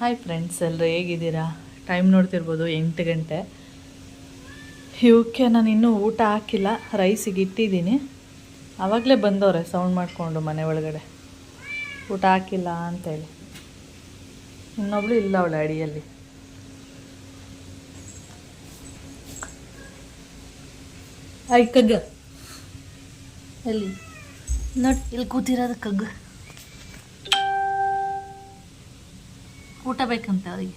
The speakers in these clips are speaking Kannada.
ಹಾಯ್ ಫ್ರೆಂಡ್ಸ್, ಎಲ್ಲರೂ ಹೇಗಿದ್ದೀರಾ? ಟೈಮ್ ನೋಡ್ತಿರ್ಬೋದು 8 ಗಂಟೆ. ಇವಕ್ಕೆ ನಾನು ಇನ್ನೂ ಊಟ ಹಾಕಿಲ್ಲ, ರೈಸಿಗೆ ಇಟ್ಟಿದ್ದೀನಿ. ಆವಾಗಲೇ ಬಂದವ್ರೆ ಸೌಂಡ್ ಮಾಡಿಕೊಂಡು ಮನೆ ಒಳಗಡೆ, ಊಟ ಹಾಕಿಲ್ಲ ಅಂತೇಳಿ. ಇನ್ನೊಬ್ಳು ಇಲ್ಲ ಅವಳು ಅಡಿಯಲ್ಲಿ. ಆಯ್ ಕಗ್ಗ ಎಲ್ಲಿ ನೋಡಿ, ಇಲ್ಲಿ ಕೂತಿರೋದು ಕಗ್ಗ. ಊಟ ಬೇಕಂತೆ ಅವರಿಗೆ.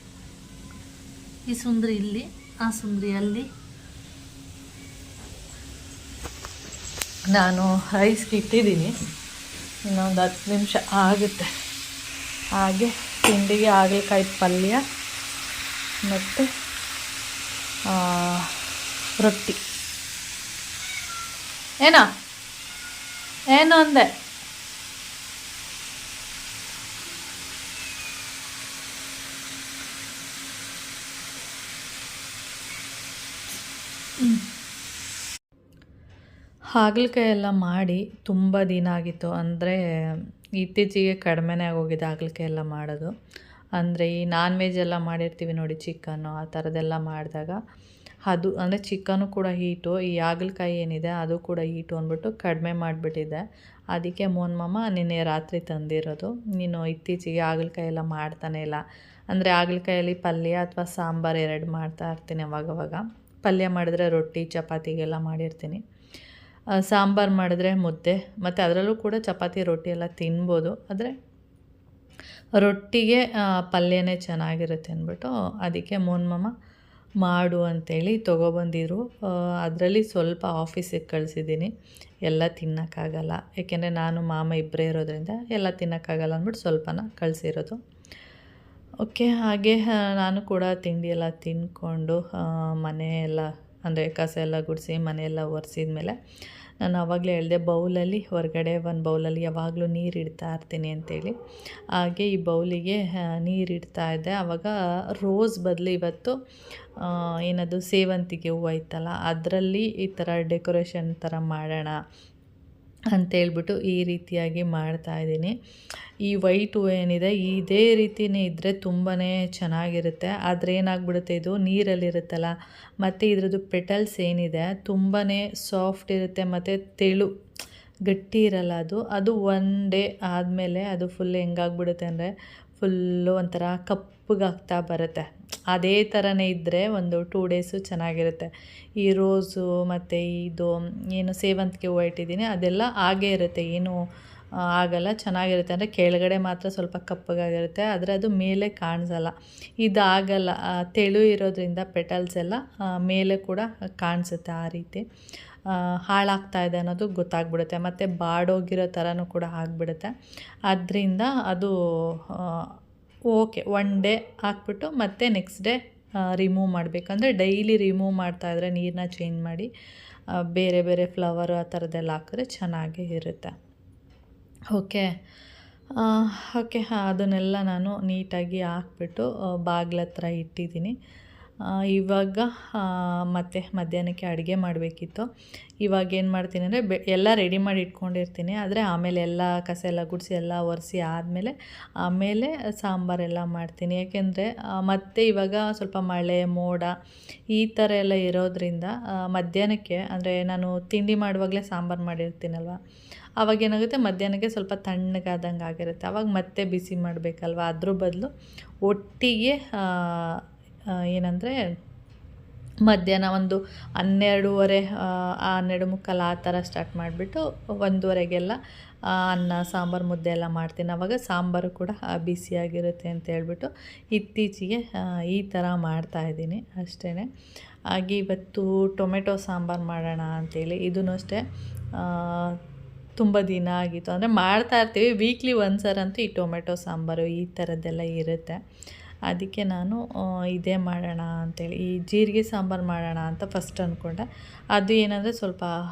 ಈ ಸುಂದ್ರಿ ಇಲ್ಲಿ, ಆ ಸುಂದ್ರಿ ಅಲ್ಲಿ. ನಾನು ರೈಸ್ಗೆ ಇಟ್ಟಿದ್ದೀನಿ, ಇನ್ನೊಂದು 10 ನಿಮಿಷ ಆಗುತ್ತೆ. ಹಾಗೆ ತಿಂಡಿಗೆ ಹಾಗಲಕಾಯಿ ಪಲ್ಯ ಮತ್ತು ರೊಟ್ಟಿ. ಏನು ಅಂದೆ? ಹಾಗಲಕಾಯಿ ಎಲ್ಲ ಮಾಡಿ ತುಂಬ ದಿನ ಆಗಿತ್ತು. ಅಂದರೆ ಇತ್ತೀಚೆಗೆ ಕಡಿಮೆನೇ ಆಗೋಗಿದೆ ಹಾಗಲಕಾಯಿ ಎಲ್ಲ ಮಾಡೋದು. ಅಂದರೆ ಈ ನಾನ್ ವೆಜ್ ಎಲ್ಲ ಮಾಡಿರ್ತೀವಿ ನೋಡಿ, ಚಿಕನ್ನು ಆ ಥರದ್ದೆಲ್ಲ ಮಾಡಿದಾಗ ಅದು ಅಂದರೆ ಚಿಕನ್ನು ಕೂಡ ಹೀಟು, ಈ ಹಾಗಲಕಾಯಿ ಏನಿದೆ ಅದು ಕೂಡ ಹೀಟು ಅಂದ್ಬಿಟ್ಟು ಕಡಿಮೆ ಮಾಡಿಬಿಟ್ಟಿದೆ. ಅದಕ್ಕೆ ಮೋಹನ್ ಮಾಮ ನಿನ್ನೆ ರಾತ್ರಿ ತಂದಿರೋದು. ನೀನು ಇತ್ತೀಚೆಗೆ ಹಾಗಲಕಾಯಿ ಎಲ್ಲ ಮಾಡ್ತಾನೆ ಇಲ್ಲ. ಅಂದರೆ ಹಾಗಲಕಾಯಲ್ಲಿ ಪಲ್ಯ ಅಥವಾ ಸಾಂಬಾರು 2 ಮಾಡ್ತಾ ಇರ್ತೀನಿ ಅವಾಗವಾಗ. ಪಲ್ಯ ಮಾಡಿದ್ರೆ ರೊಟ್ಟಿ ಚಪಾತಿಗೆಲ್ಲ ಮಾಡಿರ್ತೀನಿ, ಸಾಂಬಾರು ಮಾಡಿದ್ರೆ ಮುದ್ದೆ, ಮತ್ತು ಅದರಲ್ಲೂ ಕೂಡ ಚಪಾತಿ ರೊಟ್ಟಿ ಎಲ್ಲ ತಿನ್ಬೋದು. ಆದರೆ ರೊಟ್ಟಿಗೆ ಪಲ್ಯನೇ ಚೆನ್ನಾಗಿರುತ್ತೆ ಅಂದ್ಬಿಟ್ಟು ಅದಕ್ಕೆ ಮೋಹನ್ ಮಾಮ ಮಾಡು ಅಂಥೇಳಿ ತೊಗೊಬಂದಿದ್ರು. ಅದರಲ್ಲಿ ಸ್ವಲ್ಪ ಆಫೀಸಿಗೆ ಕಳಿಸಿದ್ದೀನಿ. ಎಲ್ಲ ತಿನ್ನೋಕ್ಕಾಗಲ್ಲ, ಏಕೆಂದರೆ ನಾನು ಮಾಮ ಇಬ್ಬರೇ ಇರೋದ್ರಿಂದ ಎಲ್ಲ ತಿನ್ನೋಕ್ಕಾಗಲ್ಲ ಅಂದ್ಬಿಟ್ಟು ಸ್ವಲ್ಪನ ಕಳಿಸಿರೋದು. ಓಕೆ. ಹಾಗೆ ನಾನು ಕೂಡ ತಿಂಡಿ ಎಲ್ಲ ತಿಂದ್ಕೊಂಡು ಮನೆ ಎಲ್ಲ ಅಂದರೆ ಕಸ ಎಲ್ಲ ಗುಡಿಸಿ ಮನೆಯೆಲ್ಲ ಒರೆಸಿದ ಮೇಲೆ ನಾನು ಆವಾಗಲೇ ಹೇಳಿದೆ, ಬೌಲಲ್ಲಿ ಹೊರಗಡೆ ಒಂದು ಬೌಲಲ್ಲಿ ಯಾವಾಗಲೂ ನೀರು ಇಡ್ತಾ ಇರ್ತೀನಿ ಅಂತೇಳಿ. ಹಾಗೆ ಈ ಬೌಲಿಗೆ ನೀರು ಇಡ್ತಾ ಇದ್ದೆ. ಆವಾಗ ರೋಸ್ ಬದಲು ಇವತ್ತು ಏನದು ಸೇವಂತಿಗೆ ಹೂವು ಐತಲ್ಲ, ಅದರಲ್ಲಿ ಈ ಥರ ಡೆಕೋರೇಷನ್ ಥರ ಮಾಡೋಣ ಅಂತೇಳ್ಬಿಟ್ಟು ಈ ರೀತಿಯಾಗಿ ಮಾಡ್ತಾಯಿದ್ದೀನಿ. ಈ ವೈಟ್ ಹೂವು ಏನಿದೆ ಇದೇ ರೀತಿಯೇ ಇದ್ದರೆ ತುಂಬಾ ಚೆನ್ನಾಗಿರುತ್ತೆ. ಆದರೆ ಏನಾಗ್ಬಿಡುತ್ತೆ, ಇದು ನೀರಲ್ಲಿರುತ್ತಲ್ಲ, ಮತ್ತು ಇದ್ರದ್ದು ಪೆಟಲ್ಸ್ ಏನಿದೆ ತುಂಬಾ ಸಾಫ್ಟ್ ಇರುತ್ತೆ ಮತ್ತು ತೆಳು ಗಟ್ಟಿ ಇರಲ್ಲ. ಅದು 1 ಡೇ ಆದಮೇಲೆ ಅದು ಫುಲ್ ಹೆಂಗಾಗ್ಬಿಡುತ್ತೆ ಅಂದರೆ ಫುಲ್ಲು ಒಂಥರ ಕಪ್ಪಗಾಗ್ತಾ ಬರುತ್ತೆ. ಅದೇ ಥರನೇ ಇದ್ದರೆ ಒಂದು 2 ಡೇಸು ಚೆನ್ನಾಗಿರುತ್ತೆ. ಈ ರೋಸು ಮತ್ತು ಇದು ಏನು ಸೇವಂತಿಗೆ ಹೂವು ಇಟ್ಟಿದ್ದೀನಿ ಅದೆಲ್ಲ ಹಾಗೇ ಇರುತ್ತೆ, ಏನೂ ಆಗಲ್ಲ, ಚೆನ್ನಾಗಿರುತ್ತೆ. ಅಂದರೆ ಕೆಳಗಡೆ ಮಾತ್ರ ಸ್ವಲ್ಪ ಕಪ್ಪಗಾಗಿರುತ್ತೆ, ಆದರೆ ಅದು ಮೇಲೆ ಕಾಣಿಸಲ್ಲ. ಇದು ಆಗಲ್ಲ, ತೆಳು ಇರೋದ್ರಿಂದ ಪೆಟಲ್ಸ್ ಎಲ್ಲ ಮೇಲೆ ಕೂಡ ಕಾಣಿಸುತ್ತೆ. ಆ ರೀತಿ ಹಾಳಾಗ್ತಾ ಇದೆ ಅನ್ನೋದು ಗೊತ್ತಾಗ್ಬಿಡುತ್ತೆ, ಮತ್ತು ಬಾಡೋಗಿರೋ ಥರನೂ ಕೂಡ ಆಗಿಬಿಡುತ್ತೆ. ಅದರಿಂದ ಅದು ಓಕೆ 1 ಡೇ ಹಾಕ್ಬಿಟ್ಟು ಮತ್ತೆ ನೆಕ್ಸ್ಟ್ ಡೇ ರಿಮೂವ್ ಮಾಡಬೇಕಂದ್ರೆ ಡೈಲಿ ರಿಮೂವ್ ಮಾಡ್ತಾಯಿದ್ರೆ ನೀರನ್ನ ಚೇಂಜ್ ಮಾಡಿ ಬೇರೆ ಬೇರೆ ಫ್ಲವರು ಆ ಥರದ್ದೆಲ್ಲ ಹಾಕಿದ್ರೆ ಚೆನ್ನಾಗೇ ಇರುತ್ತೆ. ಓಕೆ. ಅದನ್ನೆಲ್ಲ ನಾನು ನೀಟಾಗಿ ಹಾಕ್ಬಿಟ್ಟು ಬಾಗಿಲ ಹತ್ರ ಇಟ್ಟಿದ್ದೀನಿ. ಇವಾಗ ಮತ್ತೆ ಮಧ್ಯಾಹ್ನಕ್ಕೆ ಅಡುಗೆ ಮಾಡಬೇಕಿತ್ತು. ಇವಾಗ ಏನು ಮಾಡ್ತೀನಿ ಅಂದರೆ ಎಲ್ಲ ರೆಡಿ ಮಾಡಿ ಇಟ್ಕೊಂಡಿರ್ತೀನಿ. ಆದರೆ ಆಮೇಲೆ ಎಲ್ಲ ಕಸ ಎಲ್ಲ ಗುಡಿಸಿ ಎಲ್ಲ ಒರೆಸಿ ಆಮೇಲೆ ಸಾಂಬಾರೆಲ್ಲ ಮಾಡ್ತೀನಿ. ಏಕೆಂದರೆ ಮತ್ತೆ ಇವಾಗ ಸ್ವಲ್ಪ ಮಳೆ ಮೋಡ ಈ ಥರ ಎಲ್ಲ ಇರೋದ್ರಿಂದ ಮಧ್ಯಾಹ್ನಕ್ಕೆ ಅಂದರೆ ನಾನು ತಿಂಡಿ ಮಾಡುವಾಗಲೇ ಸಾಂಬಾರು ಮಾಡಿರ್ತೀನಲ್ವ, ಆವಾಗೇನಾಗುತ್ತೆ ಮಧ್ಯಾಹ್ನಕ್ಕೆ ಸ್ವಲ್ಪ ತಣ್ಣಗಾದಂಗೆ ಆಗಿರುತ್ತೆ. ಆವಾಗ ಮತ್ತೆ ಬಿಸಿ ಮಾಡಬೇಕಲ್ವ, ಅದ್ರ ಬದಲು ಒಟ್ಟಿಗೆ ಏನಂದರೆ ಮಧ್ಯಾಹ್ನ ಒಂದು 12:30 12:45 ಆ ಥರ ಸ್ಟಾರ್ಟ್ ಮಾಡಿಬಿಟ್ಟು 1:00 ಅನ್ನ ಸಾಂಬಾರು ಮುದ್ದೆ ಎಲ್ಲ ಮಾಡ್ತೀನಿ. ಆವಾಗ ಸಾಂಬಾರು ಕೂಡ ಬಿಸಿಯಾಗಿರುತ್ತೆ ಅಂತ ಹೇಳ್ಬಿಟ್ಟು ಇತ್ತೀಚೆಗೆ ಈ ಥರ ಮಾಡ್ತಾಯಿದ್ದೀನಿ ಅಷ್ಟೇ. ಹಾಗೆ ಇವತ್ತು ಟೊಮೆಟೊ ಸಾಂಬಾರು ಮಾಡೋಣ ಅಂಥೇಳಿ, ಇದೂ ಅಷ್ಟೇ ತುಂಬ ದಿನ ಆಗಿತ್ತು. ಅಂದರೆ ಮಾಡ್ತಾಯಿರ್ತೀವಿ, ವೀಕ್ಲಿ ಒಂದ್ಸರಂತೂ ಈ ಟೊಮೆಟೊ ಸಾಂಬಾರು ಈ ಥರದ್ದೆಲ್ಲ ಇರುತ್ತೆ. ಅದಕ್ಕೆ ನಾನು ಇದೇ ಮಾಡೋಣ ಅಂಥೇಳಿ ಈ ಜೀರಿಗೆ ಸಾಂಬಾರು ಮಾಡೋಣ ಅಂತ ಫಸ್ಟ್ ಅಂದ್ಕೊಂಡೆ. ಅದು ಏನಂದರೆ ಸ್ವಲ್ಪ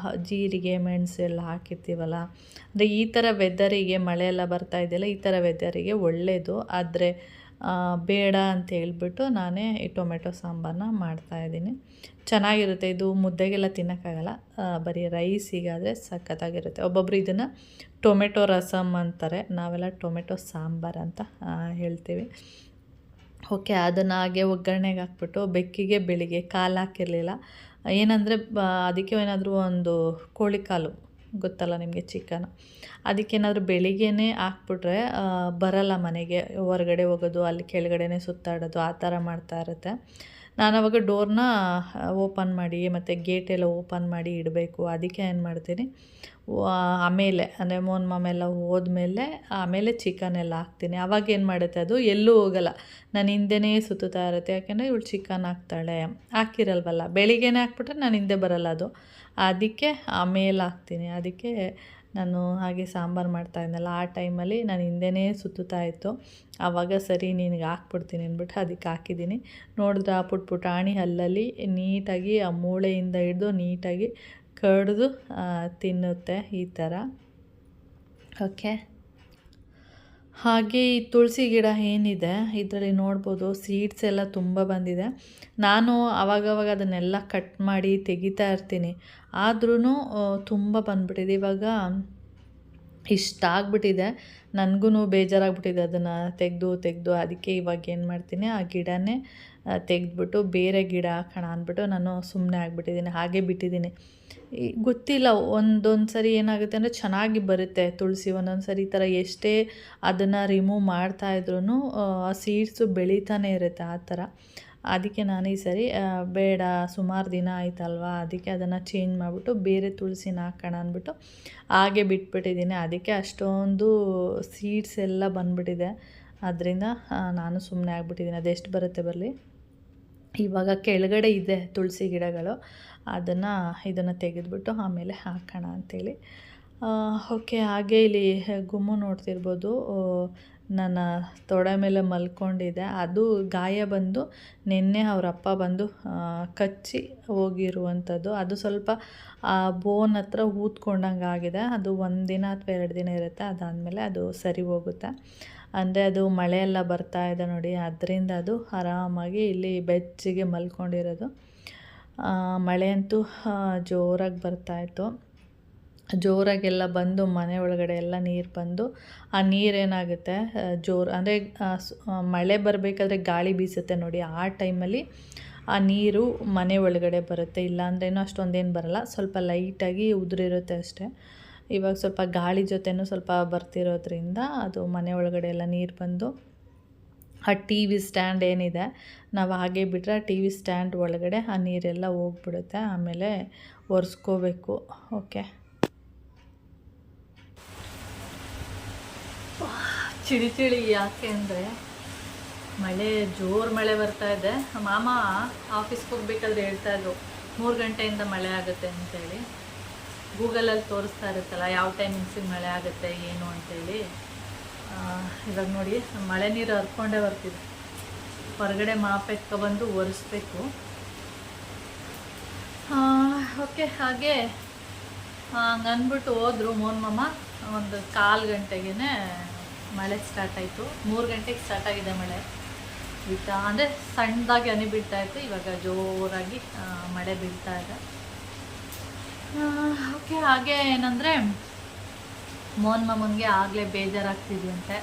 ಜೀರಿಗೆ ಮೆಣಸು ಎಲ್ಲ ಹಾಕಿರ್ತೀವಲ್ಲ, ಅಂದರೆ ಈ ಥರ ವೆದರಿಗೆ ಮಳೆ ಎಲ್ಲ ಬರ್ತಾ ಇದೆಯಲ್ಲ, ಈ ಥರ ವೆದರಿಗೆ ಒಳ್ಳೆಯದು. ಆದರೆ ಬೇಡ ಅಂತ ಹೇಳ್ಬಿಟ್ಟು ನಾನೇ ಈ ಟೊಮೆಟೊ ಸಾಂಬಾರನ್ನ ಮಾಡ್ತಾಯಿದ್ದೀನಿ. ಚೆನ್ನಾಗಿರುತ್ತೆ. ಇದು ಮುದ್ದೆಗೆಲ್ಲ ತಿನ್ನೋಕ್ಕಾಗಲ್ಲ, ಬರೀ ರೈಸಿಗಾದರೆ ಸಖತ್ತಾಗಿರುತ್ತೆ. ಒಬ್ಬೊಬ್ಬರು ಇದನ್ನು ಟೊಮೆಟೊ ರಸಮ್ ಅಂತಾರೆ, ನಾವೆಲ್ಲ ಟೊಮೆಟೊ ಸಾಂಬಾರು ಅಂತ ಹೇಳ್ತೀವಿ. ಓಕೆ, ಅದನ್ನು ಹಾಗೆ ಒಗ್ಗರಣೆಗೆ ಹಾಕ್ಬಿಟ್ಟು ಬೆಕ್ಕಿಗೆ ಬೆಳಿಗ್ಗೆ ಕಾಲು ಹಾಕಿರಲಿಲ್ಲ. ಏನಂದರೆ ಅದಕ್ಕೆ ಏನಾದರೂ ಒಂದು ಕೋಳಿ ಕಾಲು ಗೊತ್ತಲ್ಲ ನಿಮಗೆ, ಚಿಕನ್, ಅದಕ್ಕೇನಾದರೂ ಬೆಳಿಗ್ಗೆನೇ ಹಾಕ್ಬಿಟ್ರೆ ಬರಲ್ಲ ಮನೆಗೆ, ಹೊರಗಡೆ ಹೋಗೋದು, ಅಲ್ಲಿ ಕೆಳಗಡೆನೇ ಸುತ್ತಾಡೋದು ಆ ಥರ ಮಾಡ್ತಾ ಇರುತ್ತೆ. ನಾನು ಅವಾಗ ಡೋರ್ನ ಓಪನ್ ಮಾಡಿ ಮತ್ತು ಗೇಟೆಲ್ಲ ಓಪನ್ ಮಾಡಿ ಇಡಬೇಕು. ಅದಕ್ಕೆ ಏನು ಮಾಡ್ತೀನಿ, ಆಮೇಲೆ ಅಂದರೆ ಮೋನ್ ಮಾಮೆಲ್ಲ ಹೋದ್ಮೇಲೆ ಆಮೇಲೆ ಚಿಕನ್ ಎಲ್ಲ ಹಾಕ್ತೀನಿ. ಆವಾಗ ಏನು ಮಾಡುತ್ತೆ, ಅದು ಎಲ್ಲೂ ಹೋಗಲ್ಲ, ನಾನು ಹಿಂದೆನೇ ಸುತ್ತುತ್ತಾ ಇರುತ್ತೆ. ಯಾಕೆಂದರೆ ಇವಳು ಚಿಕನ್ ಹಾಕ್ತಾಳೆ, ಹಾಕಿರಲ್ವಲ್ಲ, ಬೆಳಿಗ್ಗೆನೇ ಹಾಕ್ಬಿಟ್ರೆ ನಾನು ಹಿಂದೆ ಬರಲ್ಲ ಅದು, ಅದಕ್ಕೆ ಆಮೇಲೆ ಹಾಕ್ತೀನಿ. ಅದಕ್ಕೆ ನಾನು ಹಾಗೆ ಸಾಂಬಾರು ಮಾಡ್ತಾಯಿದ್ನಲ್ಲ, ಆ ಟೈಮಲ್ಲಿ ನಾನು ಹಿಂದೆನೇ ಸುತ್ತುತ್ತಾ ಇತ್ತು. ಆವಾಗ ಸರಿ ನಿನಗೆ ಹಾಕ್ಬಿಡ್ತೀನಿ ಅಂದ್ಬಿಟ್ಟು ಅದಕ್ಕೆ ಹಾಕಿದ್ದೀನಿ. ನೋಡಿದ್ರೆ ಆ ಪುಟಾಣಿ ಹಲ್ಲಲ್ಲಿ ನೀಟಾಗಿ ಆ ಮೂಳೆಯಿಂದ ಹಿಡಿದು ನೀಟಾಗಿ ಕಡಿದು ತಿನ್ನುತ್ತೆ ಈ ಥರ. ಓಕೆ, ಹಾಗೆ ಈ ತುಳಸಿ ಗಿಡ ಏನಿದೆ ಇದರಲ್ಲಿ ನೋಡ್ಬೋದು ಸೀಡ್ಸ್ ಎಲ್ಲ ತುಂಬ ಬಂದಿದೆ. ನಾನು ಆವಾಗವಾಗ ಅದನ್ನೆಲ್ಲ ಕಟ್ ಮಾಡಿ ತೆಗಿತಾ ಇರ್ತೀನಿ, ಆದ್ರೂ ತುಂಬ ಬಂದ್ಬಿಟ್ಟಿದೆ. ಇವಾಗ ಇಷ್ಟ ಆಗಿಬಿಟ್ಟಿದೆ, ನನಗೂ ಬೇಜಾರಾಗ್ಬಿಟ್ಟಿದೆ ಅದನ್ನು ತೆಗೆದು. ಅದಕ್ಕೆ ಇವಾಗ ಏನು ಮಾಡ್ತೀನಿ, ಆ ಗಿಡನೇ ತೆಗೆದ್ಬಿಟ್ಟು ಬೇರೆ ಗಿಡ ಹಾಕೋಣ ಅಂದ್ಬಿಟ್ಟು ನಾನು ಸುಮ್ಮನೆ ಆಗಿಬಿಟ್ಟಿದ್ದೀನಿ, ಹಾಗೆ ಬಿಟ್ಟಿದ್ದೀನಿ. ಗೊತ್ತಿಲ್ಲ, ಒಂದೊಂದು ಸರಿ ಏನಾಗುತ್ತೆ ಅಂದರೆ ಚೆನ್ನಾಗಿ ಬರುತ್ತೆ ತುಳಸಿ, ಒಂದೊಂದು ಸರಿ ಈ ಥರ ಎಷ್ಟೇ ಅದನ್ನು ರಿಮೂವ್ ಮಾಡ್ತಾಯಿದ್ರೂ ಆ ಸೀಡ್ಸು ಬೆಳೀತಾನೆ ಇರುತ್ತೆ ಆ ಥರ. ಅದಕ್ಕೆ ನಾನು ಈ ಸರಿ ಬೇಡ, ಸುಮಾರು ದಿನ ಆಯ್ತಲ್ವ, ಅದಕ್ಕೆ ಅದನ್ನು ಚೇಂಜ್ ಮಾಡಿಬಿಟ್ಟು ಬೇರೆ ತುಳಸಿನ ಹಾಕೋಣ ಅಂದ್ಬಿಟ್ಟು ಹಾಗೆ ಬಿಟ್ಬಿಟ್ಟಿದ್ದೀನಿ. ಅದಕ್ಕೆ ಅಷ್ಟೊಂದು ಸೀಡ್ಸ್ ಎಲ್ಲ ಬಂದುಬಿಟ್ಟಿದೆ, ಅದರಿಂದ ನಾನು ಸುಮ್ಮನೆ ಆಗಿಬಿಟ್ಟಿದ್ದೀನಿ. ಅದೆಷ್ಟು ಬರುತ್ತೆ ಬರಲಿ. ಇವಾಗ ಕೆಳಗಡೆ ಇದೆ ತುಳಸಿ ಗಿಡಗಳು, ಇದನ್ನು ತೆಗೆದುಬಿಟ್ಟು ಆಮೇಲೆ ಹಾಕೋಣ ಅಂಥೇಳಿ. ಓಕೆ, ಹಾಗೆ ಇಲ್ಲಿ ಗುಮ್ಮು ನೋಡ್ತಿರ್ಬೋದು, ನನ್ನ ತೊಡೆ ಮೇಲೆ ಮಲ್ಕೊಂಡಿದೆ. ಅದು ಗಾಯ ಬಂದು ನಿನ್ನೆ ಅವ್ರ ಅಪ್ಪ ಬಂದು ಕಚ್ಚಿ ಹೋಗಿರುವಂಥದ್ದು. ಅದು ಸ್ವಲ್ಪ ಬೋನ್ ಹತ್ರ ಊದ್ಕೊಂಡಂಗೆ ಆಗಿದೆ. ಅದು 1 ದಿನ ಅಥವಾ 2 ದಿನ ಇರುತ್ತೆ, ಅದಾದಮೇಲೆ ಅದು ಸರಿ ಹೋಗುತ್ತೆ. ಅಂದರೆ ಅದು ಮಳೆಯೆಲ್ಲ ಬರ್ತಾ ಇದೆ ನೋಡಿ, ಅದರಿಂದ ಅದು ಆರಾಮಾಗಿ ಇಲ್ಲಿ ಬೆಚ್ಚಗೆ ಮಲ್ಕೊಂಡಿರೋದು. ಮಳೆ ಅಂತೂ ಜೋರಾಗಿ ಬರ್ತಾಯಿತ್ತು, ಜೋರಾಗೆಲ್ಲ ಬಂದು ಮನೆ ಒಳಗಡೆ ಎಲ್ಲ ನೀರು ಬಂದು, ಆ ನೀರೇನಾಗುತ್ತೆ ಅಂದರೆ ಮಳೆ ಬರಬೇಕಾದ್ರೆ ಗಾಳಿ ಬೀಸುತ್ತೆ ನೋಡಿ, ಆ ಟೈಮಲ್ಲಿ ಆ ನೀರು ಮನೆ ಒಳಗಡೆ ಬರುತ್ತೆ. ಇಲ್ಲಾಂದ್ರೇನು ಅಷ್ಟೊಂದೇನು ಬರಲ್ಲ, ಸ್ವಲ್ಪ ಲೈಟಾಗಿ ಉದುರಿರುತ್ತೆ ಅಷ್ಟೇ. ಇವಾಗ ಸ್ವಲ್ಪ ಗಾಳಿ ಜೊತೆನೂ ಸ್ವಲ್ಪ ಬರ್ತಿರೋದ್ರಿಂದ ಅದು ಮನೆ ಒಳಗಡೆ ಎಲ್ಲ ನೀರು ಬಂದು ಆ ಟಿ ವಿ ಸ್ಟ್ಯಾಂಡ್ ಏನಿದೆ, ನಾವು ಹಾಗೆ ಬಿಟ್ಟರೆ ಆ ಟಿ ವಿ ಸ್ಟ್ಯಾಂಡ್ ಒಳಗಡೆ ಆ ನೀರೆಲ್ಲ ಹೋಗ್ಬಿಡುತ್ತೆ. ಆಮೇಲೆ ಒರೆಸ್ಕೋಬೇಕು. ಓಕೆ, ಚಿಳಿ ಯಾಕೆ ಅಂದರೆ ಮಳೆ, ಜೋರು ಮಳೆ ಬರ್ತಾ ಇದೆ. ಮಾಮ ಆಫೀಸ್ಗೆ ಹೋಗ್ಬೇಕಾದ್ರೆ ಹೇಳ್ತಾಯಿದ್ರು 3 ಗಂಟೆಯಿಂದ ಮಳೆ ಆಗುತ್ತೆ ಅಂತೇಳಿ. ಗೂಗಲಲ್ಲಿ ತೋರಿಸ್ತಾ ಇರುತ್ತಲ್ಲ ಯಾವ ಟೈಮಿಂಗ್ಸಿಗೆ ಮಳೆ ಆಗುತ್ತೆ ಏನು ಅಂತೇಳಿ. ಇವಾಗ ನೋಡಿ ಮಳೆ ನೀರು ಹರ್ಕೊಂಡೇ ಬರ್ತಿದೆ, ಹೊರಗಡೆ ಮಾಪೆತ್ಕೊಬಂದು ಒರೆಸ್ಬೇಕು. ಓಕೆ, ಹಾಗೆ ಹಂಗನ್ಬಿಟ್ಟು ಹೋದ್ರು ಮೋನ್ ಮಾಮ. ಒಂದು 1/4 ಗಂಟೆಗೆ ಮಳೆ ಸ್ಟಾರ್ಟ್ ಆಯಿತು. 3 ಗಂಟೆಗೆ ಸ್ಟಾರ್ಟ್ ಆಗಿದೆ ಮಳೆ, ಅಂದರೆ ಸಣ್ಣದಾಗಿ ಹನಿ ಬೀಳ್ತಾಯಿತ್ತು. ಇವಾಗ ಜೋರಾಗಿ ಮಳೆ ಬೀಳ್ತಾ ಇದೆ. ಓಕೆ, ಹಾಗೆ ಏನಂದರೆ ಮೋನ್ ಮಾಮನಿಗೆ ಆಗಲೇ ಬೇಜಾರಾಗ್ತಿದೆಯಂತೆ,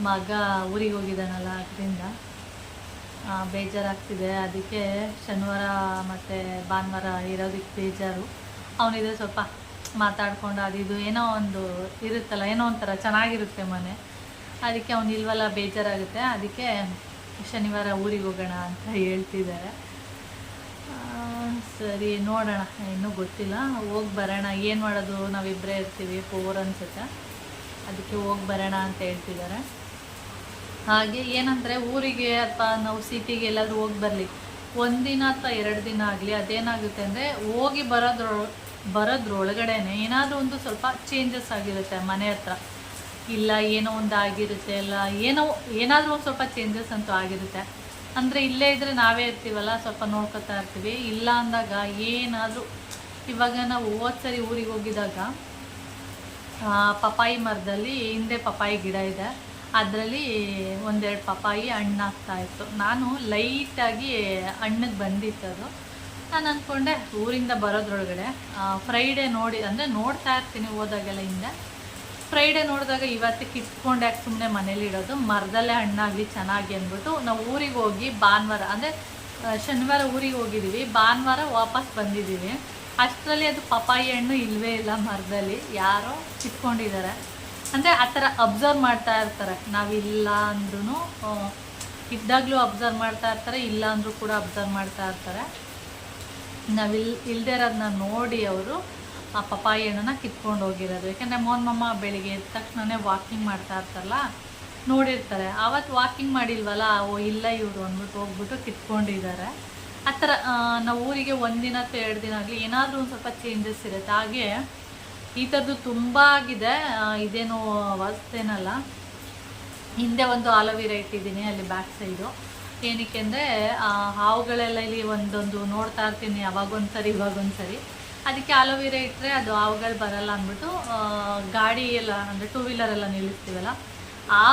ಮಗ ಊರಿಗೆ ಹೋಗಿದ್ದಾನಲ್ಲ, ಅದರಿಂದ ಬೇಜಾರಾಗ್ತಿದೆ. ಅದಕ್ಕೆ ಶನಿವಾರ ಮತ್ತು ಭಾನುವಾರ ಇರೋದಕ್ಕೆ ಬೇಜಾರು. ಅವನಿದ್ರೆ ಸ್ವಲ್ಪ ಮಾತಾಡ್ಕೊಂಡು ಅದು ಏನೋ ಒಂದು ಇರುತ್ತಲ್ಲ, ಏನೋ ಒಂಥರ ಚೆನ್ನಾಗಿರುತ್ತೆ ಮನೆ. ಅದಕ್ಕೆ ಅವನು ಇಲ್ವಲ್ಲ, ಬೇಜಾರಾಗುತ್ತೆ. ಅದಕ್ಕೆ ಶನಿವಾರ ಊರಿಗೆ ಹೋಗೋಣ ಅಂತ ಹೇಳ್ತಿದ್ದಾರೆ. ಸರಿ, ನೋಡೋಣ, ಇನ್ನೂ ಗೊತ್ತಿಲ್ಲ. ಹೋಗಿ ಬರೋಣ, ಏನು ಮಾಡೋದು, ನಾವಿಬ್ಬರೇ ಇರ್ತೀವಿ, 4 ಅನಿಸುತ್ತೆ. ಅದಕ್ಕೆ ಹೋಗಿ ಬರೋಣ ಅಂತ ಹೇಳ್ತಿದ್ದಾರೆ. ಹಾಗೆ ಏನಂದರೆ ಊರಿಗೆ ಅಥವಾ ನಾವು ಸಿಟಿಗೆ ಎಲ್ಲಾದರೂ ಹೋಗಿ ಬರಲಿ, 1 ದಿನ ಅಥವಾ 2 ದಿನ ಆಗಲಿ, ಅದೇನಾಗುತ್ತೆ ಅಂದರೆ ಹೋಗಿ ಬರೋದ್ರೊಳಗಡೆ ಏನಾದರೂ ಒಂದು ಸ್ವಲ್ಪ ಚೇಂಜಸ್ ಆಗಿರುತ್ತೆ ಮನೆ ಹತ್ರ. ಇಲ್ಲ ಏನೋ ಒಂದು ಆಗಿರುತ್ತೆ, ಇಲ್ಲ ಏನಾದರೂ ಒಂದು ಸ್ವಲ್ಪ ಚೇಂಜಸ್ ಅಂತೂ ಆಗಿರುತ್ತೆ. ಅಂದರೆ ಇಲ್ಲೇ ಇದ್ದರೆ ನಾವೇ ಇರ್ತೀವಲ್ಲ, ಸ್ವಲ್ಪ ನೋಡ್ಕೊತಾ ಇರ್ತೀವಿ. ಇಲ್ಲ ಅಂದಾಗ ಏನಾದರೂ, ಇವಾಗ ನಾವು ಸರಿ ಊರಿಗೆ ಹೋಗಿದಾಗ ಪಪಾಯಿ ಮರದಲ್ಲಿ ಹಿಂದೆ ಪಪಾಯಿ ಗಿಡ ಇದೆ, ಅದರಲ್ಲಿ 1-2 ಪಪಾಯಿ ಹಣ್ಣಾಗ್ತಾಯಿತ್ತು. ನಾನು ಲೈಟಾಗಿ ಹಣ್ಣಿಗೆ ಬಂದಿತ್ತು ಅದು. ನಾನು ಅಂದ್ಕೊಂಡೆ ಊರಿಂದ ಬರೋದ್ರೊಳಗಡೆ ಫ್ರೈಡೇ ನೋಡಿ, ಅಂದರೆ ನೋಡ್ತಾ ಇರ್ತೀನಿ ಹೋದಾಗೆಲ್ಲ ಹಿಂದೆ ಫ್ರೈಡೇ ನೋಡಿದಾಗ ಇವತ್ತು ಕಿತ್ಕೊಂಡು ಯಾಕೆ ಸುಮ್ಮನೆ ಮನೇಲಿ ಇಡೋದು, ಮರದಲ್ಲೇ ಹಣ್ಣಾಗಲಿ ಚೆನ್ನಾಗಿ ಅಂದ್ಬಿಟ್ಟು ನಾವು ಊರಿಗೆ ಹೋಗಿ ಭಾನುವಾರ ಅಂದರೆ ಶನಿವಾರ ಊರಿಗೆ ಹೋಗಿದ್ದೀವಿ, ಭಾನುವಾರ ವಾಪಸ್ ಬಂದಿದ್ದೀವಿ. ಅಷ್ಟರಲ್ಲಿ ಅದು ಪಪಾಯಿ ಹಣ್ಣು ಇಲ್ಲವೇ ಇಲ್ಲ ಮರದಲ್ಲಿ, ಯಾರೋ ಕಿತ್ಕೊಂಡಿದ್ದಾರೆ. ಅಂದರೆ ಆ ಥರ ಅಬ್ಸರ್ವ್ ಮಾಡ್ತಾ ಇರ್ತಾರೆ, ನಾವಿಲ್ಲ ಅಂದ್ರೂ ಇದ್ದಾಗಲೂ ಅಬ್ಸರ್ವ್ ಮಾಡ್ತಾ ಇರ್ತಾರೆ, ಇಲ್ಲ ಅಂದರೂ ಕೂಡ ಅಬ್ಸರ್ವ್ ಮಾಡ್ತಾ ಇರ್ತಾರೆ. ಇಲ್ಲದೇ ಇರೋದನ್ನ ನೋಡಿ ಅವರು ಆ ಪಪಾಯಿ ಹಣ್ಣನ್ನ ಕಿತ್ಕೊಂಡು ಹೋಗಿರೋದು. ಯಾಕೆಂದರೆ ಮೋಹನ್ ಬೆಳಿಗ್ಗೆ ಎದ್ದ ತಕ್ಷಣವೇ ವಾಕಿಂಗ್ ಮಾಡ್ತಾ ಇರ್ತಾರಲ್ಲ, ನೋಡಿರ್ತಾರೆ. ಆವತ್ತು ವಾಕಿಂಗ್ ಮಾಡಿಲ್ವಲ್ಲ, ಓ ಇಲ್ಲ ಇವರು ಅಂದ್ಬಿಟ್ಟು ಹೋಗ್ಬಿಟ್ಟು ಕಿತ್ಕೊಂಡಿದ್ದಾರೆ. ಆ ಥರ ನಾವು ಊರಿಗೆ 1 ದಿನ ಅಥವಾ 2 ದಿನ ಆಗಲಿ ಏನಾದರೂ ಒಂದು ಸ್ವಲ್ಪ ಚೇಂಜಸ್ ಇರುತ್ತೆ. ಹಾಗೆ ಈ ಥರದ್ದು ತುಂಬ ಆಗಿದೆ. ಇದೇನು ಹೊಸ್ತೇನಲ್ಲ, ಹಿಂದೆ ಒಂದು ಆಲೋವೆರಾ ಇಟ್ಟಿದ್ದೀನಿ ಅಲ್ಲಿ ಬ್ಯಾಕ್ ಸೈಡು. ಏನಕ್ಕೆ ಅಂದರೆ ಹಾವುಗಳೆಲ್ಲ ಇಲ್ಲಿ ಒಂದೊಂದು ನೋಡ್ತಾ ಇರ್ತೀನಿ, ಅವಾಗೊಂದ್ಸರಿ ಇವಾಗೊಂದ್ಸರಿ. ಅದಕ್ಕೆ ಆಲೋವೆರಾ ಇಟ್ಟರೆ ಅದು ಹಾವುಗಳು ಬರಲ್ಲ ಅಂದ್ಬಿಟ್ಟು ಗಾಡಿ ಎಲ್ಲ ಅಂದರೆ 2 ವೀಲರೆಲ್ಲ ನಿಲ್ಲಿಸ್ತೀವಲ್ಲ, ಆ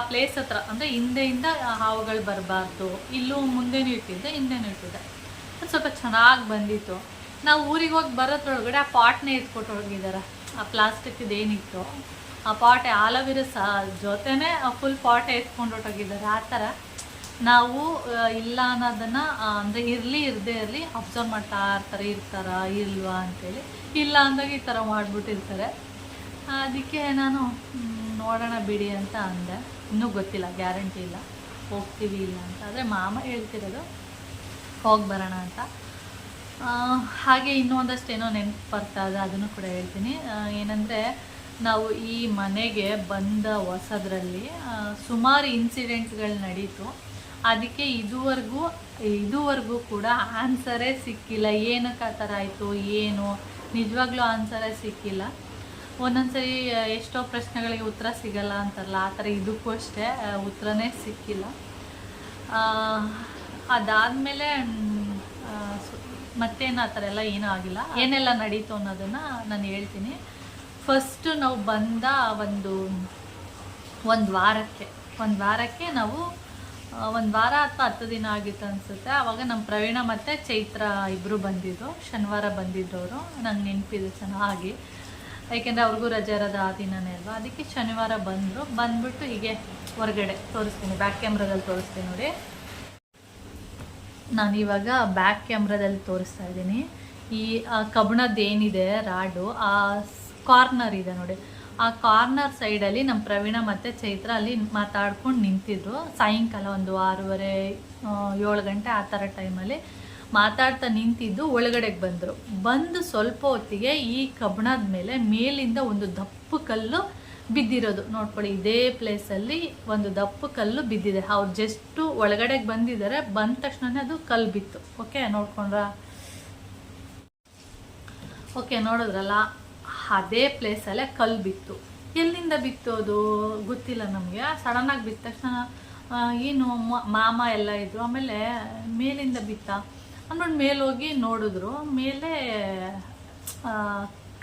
ಪ್ಲೇಸ್ ಹತ್ರ ಅಂದರೆ ಹಿಂದೆಯಿಂದ ಹಾವುಗಳು ಬರಬಾರ್ದು. ಇಲ್ಲೂ ಮುಂದೆನೂ ಇಟ್ಟಿದ್ದೆ, ಹಿಂದೆನೂ ಇಟ್ಟಿದ್ದೆ. ಅದು ಸ್ವಲ್ಪ ಚೆನ್ನಾಗಿ ಬಂದಿತ್ತು. ನಾವು ಊರಿಗೆ ಹೋಗಿ ಬರೋದ್ರೊಳಗಡೆ ಆ ಪಾಟ್ನೇ ಎತ್ಕೊಟ್ಟು ಹೋಗಿದ್ದಾರೆ. ಆ ಪ್ಲಾಸ್ಟಿಕ್ದು ಏನಿತ್ತು ಆ ಪಾಟೆ, ಆಲೋವೆರಾ ಜೊತೆನೇ ಫುಲ್ ಪಾಟೆ ಎತ್ಕೊಂಡು ಹೊಟ್ಟೋಗಿದ್ದಾರೆ. ಆ ಥರ ನಾವು ಇಲ್ಲ ಅನ್ನೋದನ್ನು ಅಂದರೆ ಇರದೇ ಇರಲಿ ಅಬ್ಸರ್ವ್ ಮಾಡ್ತಾ ಇರ್ತಾರೆ, ಇರ್ತಾರಾ ಇಲ್ವಾ ಅಂತೇಳಿ. ಇಲ್ಲ ಅಂದಾಗ ಈ ಥರ ಮಾಡಿಬಿಟ್ಟಿರ್ತಾರೆ. ಅದಕ್ಕೆ ನಾನು ನೋಡೋಣ ಬಿಡಿ ಅಂತ ಅಂದೆ. ಇನ್ನೂ ಗೊತ್ತಿಲ್ಲ, ಗ್ಯಾರಂಟಿ ಇಲ್ಲ ಹೋಗ್ತೀವಿ ಇಲ್ಲ ಅಂತ. ಆದರೆ ಮಾಮ ಹೇಳ್ತಿರೋದು ಹೋಗಿ ಬರೋಣ ಅಂತ. ಹಾಗೆ ಇನ್ನೂ ಒಂದಷ್ಟೇನೋ ನೆನಪು ಬರ್ತಾ ಇದೆ, ಅದನ್ನು ಕೂಡ ಹೇಳ್ತೀನಿ. ಏನಂದರೆ ನಾವು ಈ ಮನೆಗೆ ಬಂದ ಹೊಸದ್ರಲ್ಲಿ ಸುಮಾರು ಇನ್ಸಿಡೆಂಟ್ಸ್ಗಳು ನಡೀತು. ಅದಕ್ಕೆ ಇದುವರೆಗೂ ಕೂಡ ಆನ್ಸರೇ ಸಿಕ್ಕಿಲ್ಲ. ಏನಕ್ಕೆ ಆ ಥರ ಆಯಿತು ಏನು ನಿಜವಾಗ್ಲೂ ಆನ್ಸರೇ ಸಿಕ್ಕಿಲ್ಲ. ಒಂದೊಂದ್ಸರಿ ಎಷ್ಟೋ ಪ್ರಶ್ನೆಗಳಿಗೆ ಉತ್ತರ ಸಿಗಲ್ಲ ಅಂತಾರಲ್ಲ, ಆ ಥರ ಇದಕ್ಕೂ ಅಷ್ಟೇ ಉತ್ತರನೇ ಸಿಕ್ಕಿಲ್ಲ. ಅದಾದಮೇಲೆ ಮತ್ತೇನು ಆ ಥರ ಎಲ್ಲ ಏನೂ ಆಗಿಲ್ಲ. ಏನೆಲ್ಲ ನಡೀತು ಅನ್ನೋದನ್ನು ನಾನು ಹೇಳ್ತೀನಿ. ಫಸ್ಟು ನಾವು ಬಂದ ಒಂದು ವಾರಕ್ಕೆ ನಾವು 1 ವಾರ ಅಥವಾ 10 ದಿನ ಆಗಿತ್ತು ಅನಿಸುತ್ತೆ. ಆವಾಗ ನಮ್ಮ ಪ್ರವೀಣ ಮತ್ತು ಚೈತ್ರ ಇಬ್ಬರು ಬಂದಿದ್ದು, ಶನಿವಾರ ಬಂದಿದ್ದು ಅವರು. ನಂಗೆ ನೆನಪಿದೆ ಚೆನ್ನಾಗಿ, ಏಕೆಂದರೆ ಅವ್ರಿಗೂ ರಜೆ ಇರೋದು ಆ ದಿನವೇ ಅಲ್ವಾ. ಅದಕ್ಕೆ ಶನಿವಾರ ಬಂದ್ಬಿಟ್ಟು ಹೀಗೆ ಹೊರಗಡೆ ತೋರಿಸ್ತೀನಿ, ಬ್ಯಾಕ್ ಕ್ಯಾಮ್ರಾದಲ್ಲಿ ತೋರಿಸ್ತೀನಿ ನೋಡಿ. ನಾನಿವಾಗ ಬ್ಯಾಕ್ ಕ್ಯಾಮ್ರಾದಲ್ಲಿ ತೋರಿಸ್ತಾ ಇದ್ದೀನಿ. ಈ ಕಬ್ಬಣದ್ದೇನಿದೆ ರಾಡು, ಆ ಕಾರ್ನರ್ ಇದೆ ನೋಡಿ, ಆ ಕಾರ್ನರ್ ಸೈಡಲ್ಲಿ ನಮ್ಮ ಪ್ರವೀಣ ಮತ್ತು ಚೈತ್ರ ಅಲ್ಲಿ ಮಾತಾಡ್ಕೊಂಡು ನಿಂತಿದ್ರು. ಸಾಯಂಕಾಲ ಒಂದು 6:30 7 ಗಂಟೆ ಆ ಥರ ಟೈಮಲ್ಲಿ ಮಾತಾಡ್ತಾ ನಿಂತಿದ್ದು. ಒಳಗಡೆಗೆ ಬಂದು ಸ್ವಲ್ಪ ಹೊತ್ತಿಗೆ ಈ ಕಬ್ಬಣದ ಮೇಲಿಂದ ಒಂದು ದಪ್ಪು ಕಲ್ಲು ಬಿದ್ದಿರೋದು ನೋಡ್ಕೊಳ್ಳಿ. ಇದೇ ಪ್ಲೇಸಲ್ಲಿ ಒಂದು ದಪ್ಪು ಕಲ್ಲು ಬಿದ್ದಿದೆ. ಅವ್ರು ಜಸ್ಟು ಒಳಗಡೆಗೆ ಬಂದಿದ್ದಾರೆ, ಬಂದ ತಕ್ಷಣವೇ ಅದು ಕಲ್ಲು ಬಿತ್ತು. ಓಕೆ ನೋಡಿದ್ರಲ್ಲ, ಅದೇ ಪ್ಲೇಸಲ್ಲೇ ಕಲ್ಲು ಬಿತ್ತು. ಎಲ್ಲಿಂದ ಬಿತ್ತು ಅದು ಗೊತ್ತಿಲ್ಲ ನಮಗೆ. ಸಡನ್ನಾಗಿ ಬಿದ್ದ ತಕ್ಷಣ ಏನು ಮಾಮ ಎಲ್ಲ ಇದ್ರು. ಆಮೇಲೆ ಮೇಲಿಂದ ಬಿತ್ತ ಅಂದ್ಕೊಂಡು ಮೇಲೋಗಿ ನೋಡಿದ್ರು. ಮೇಲೆ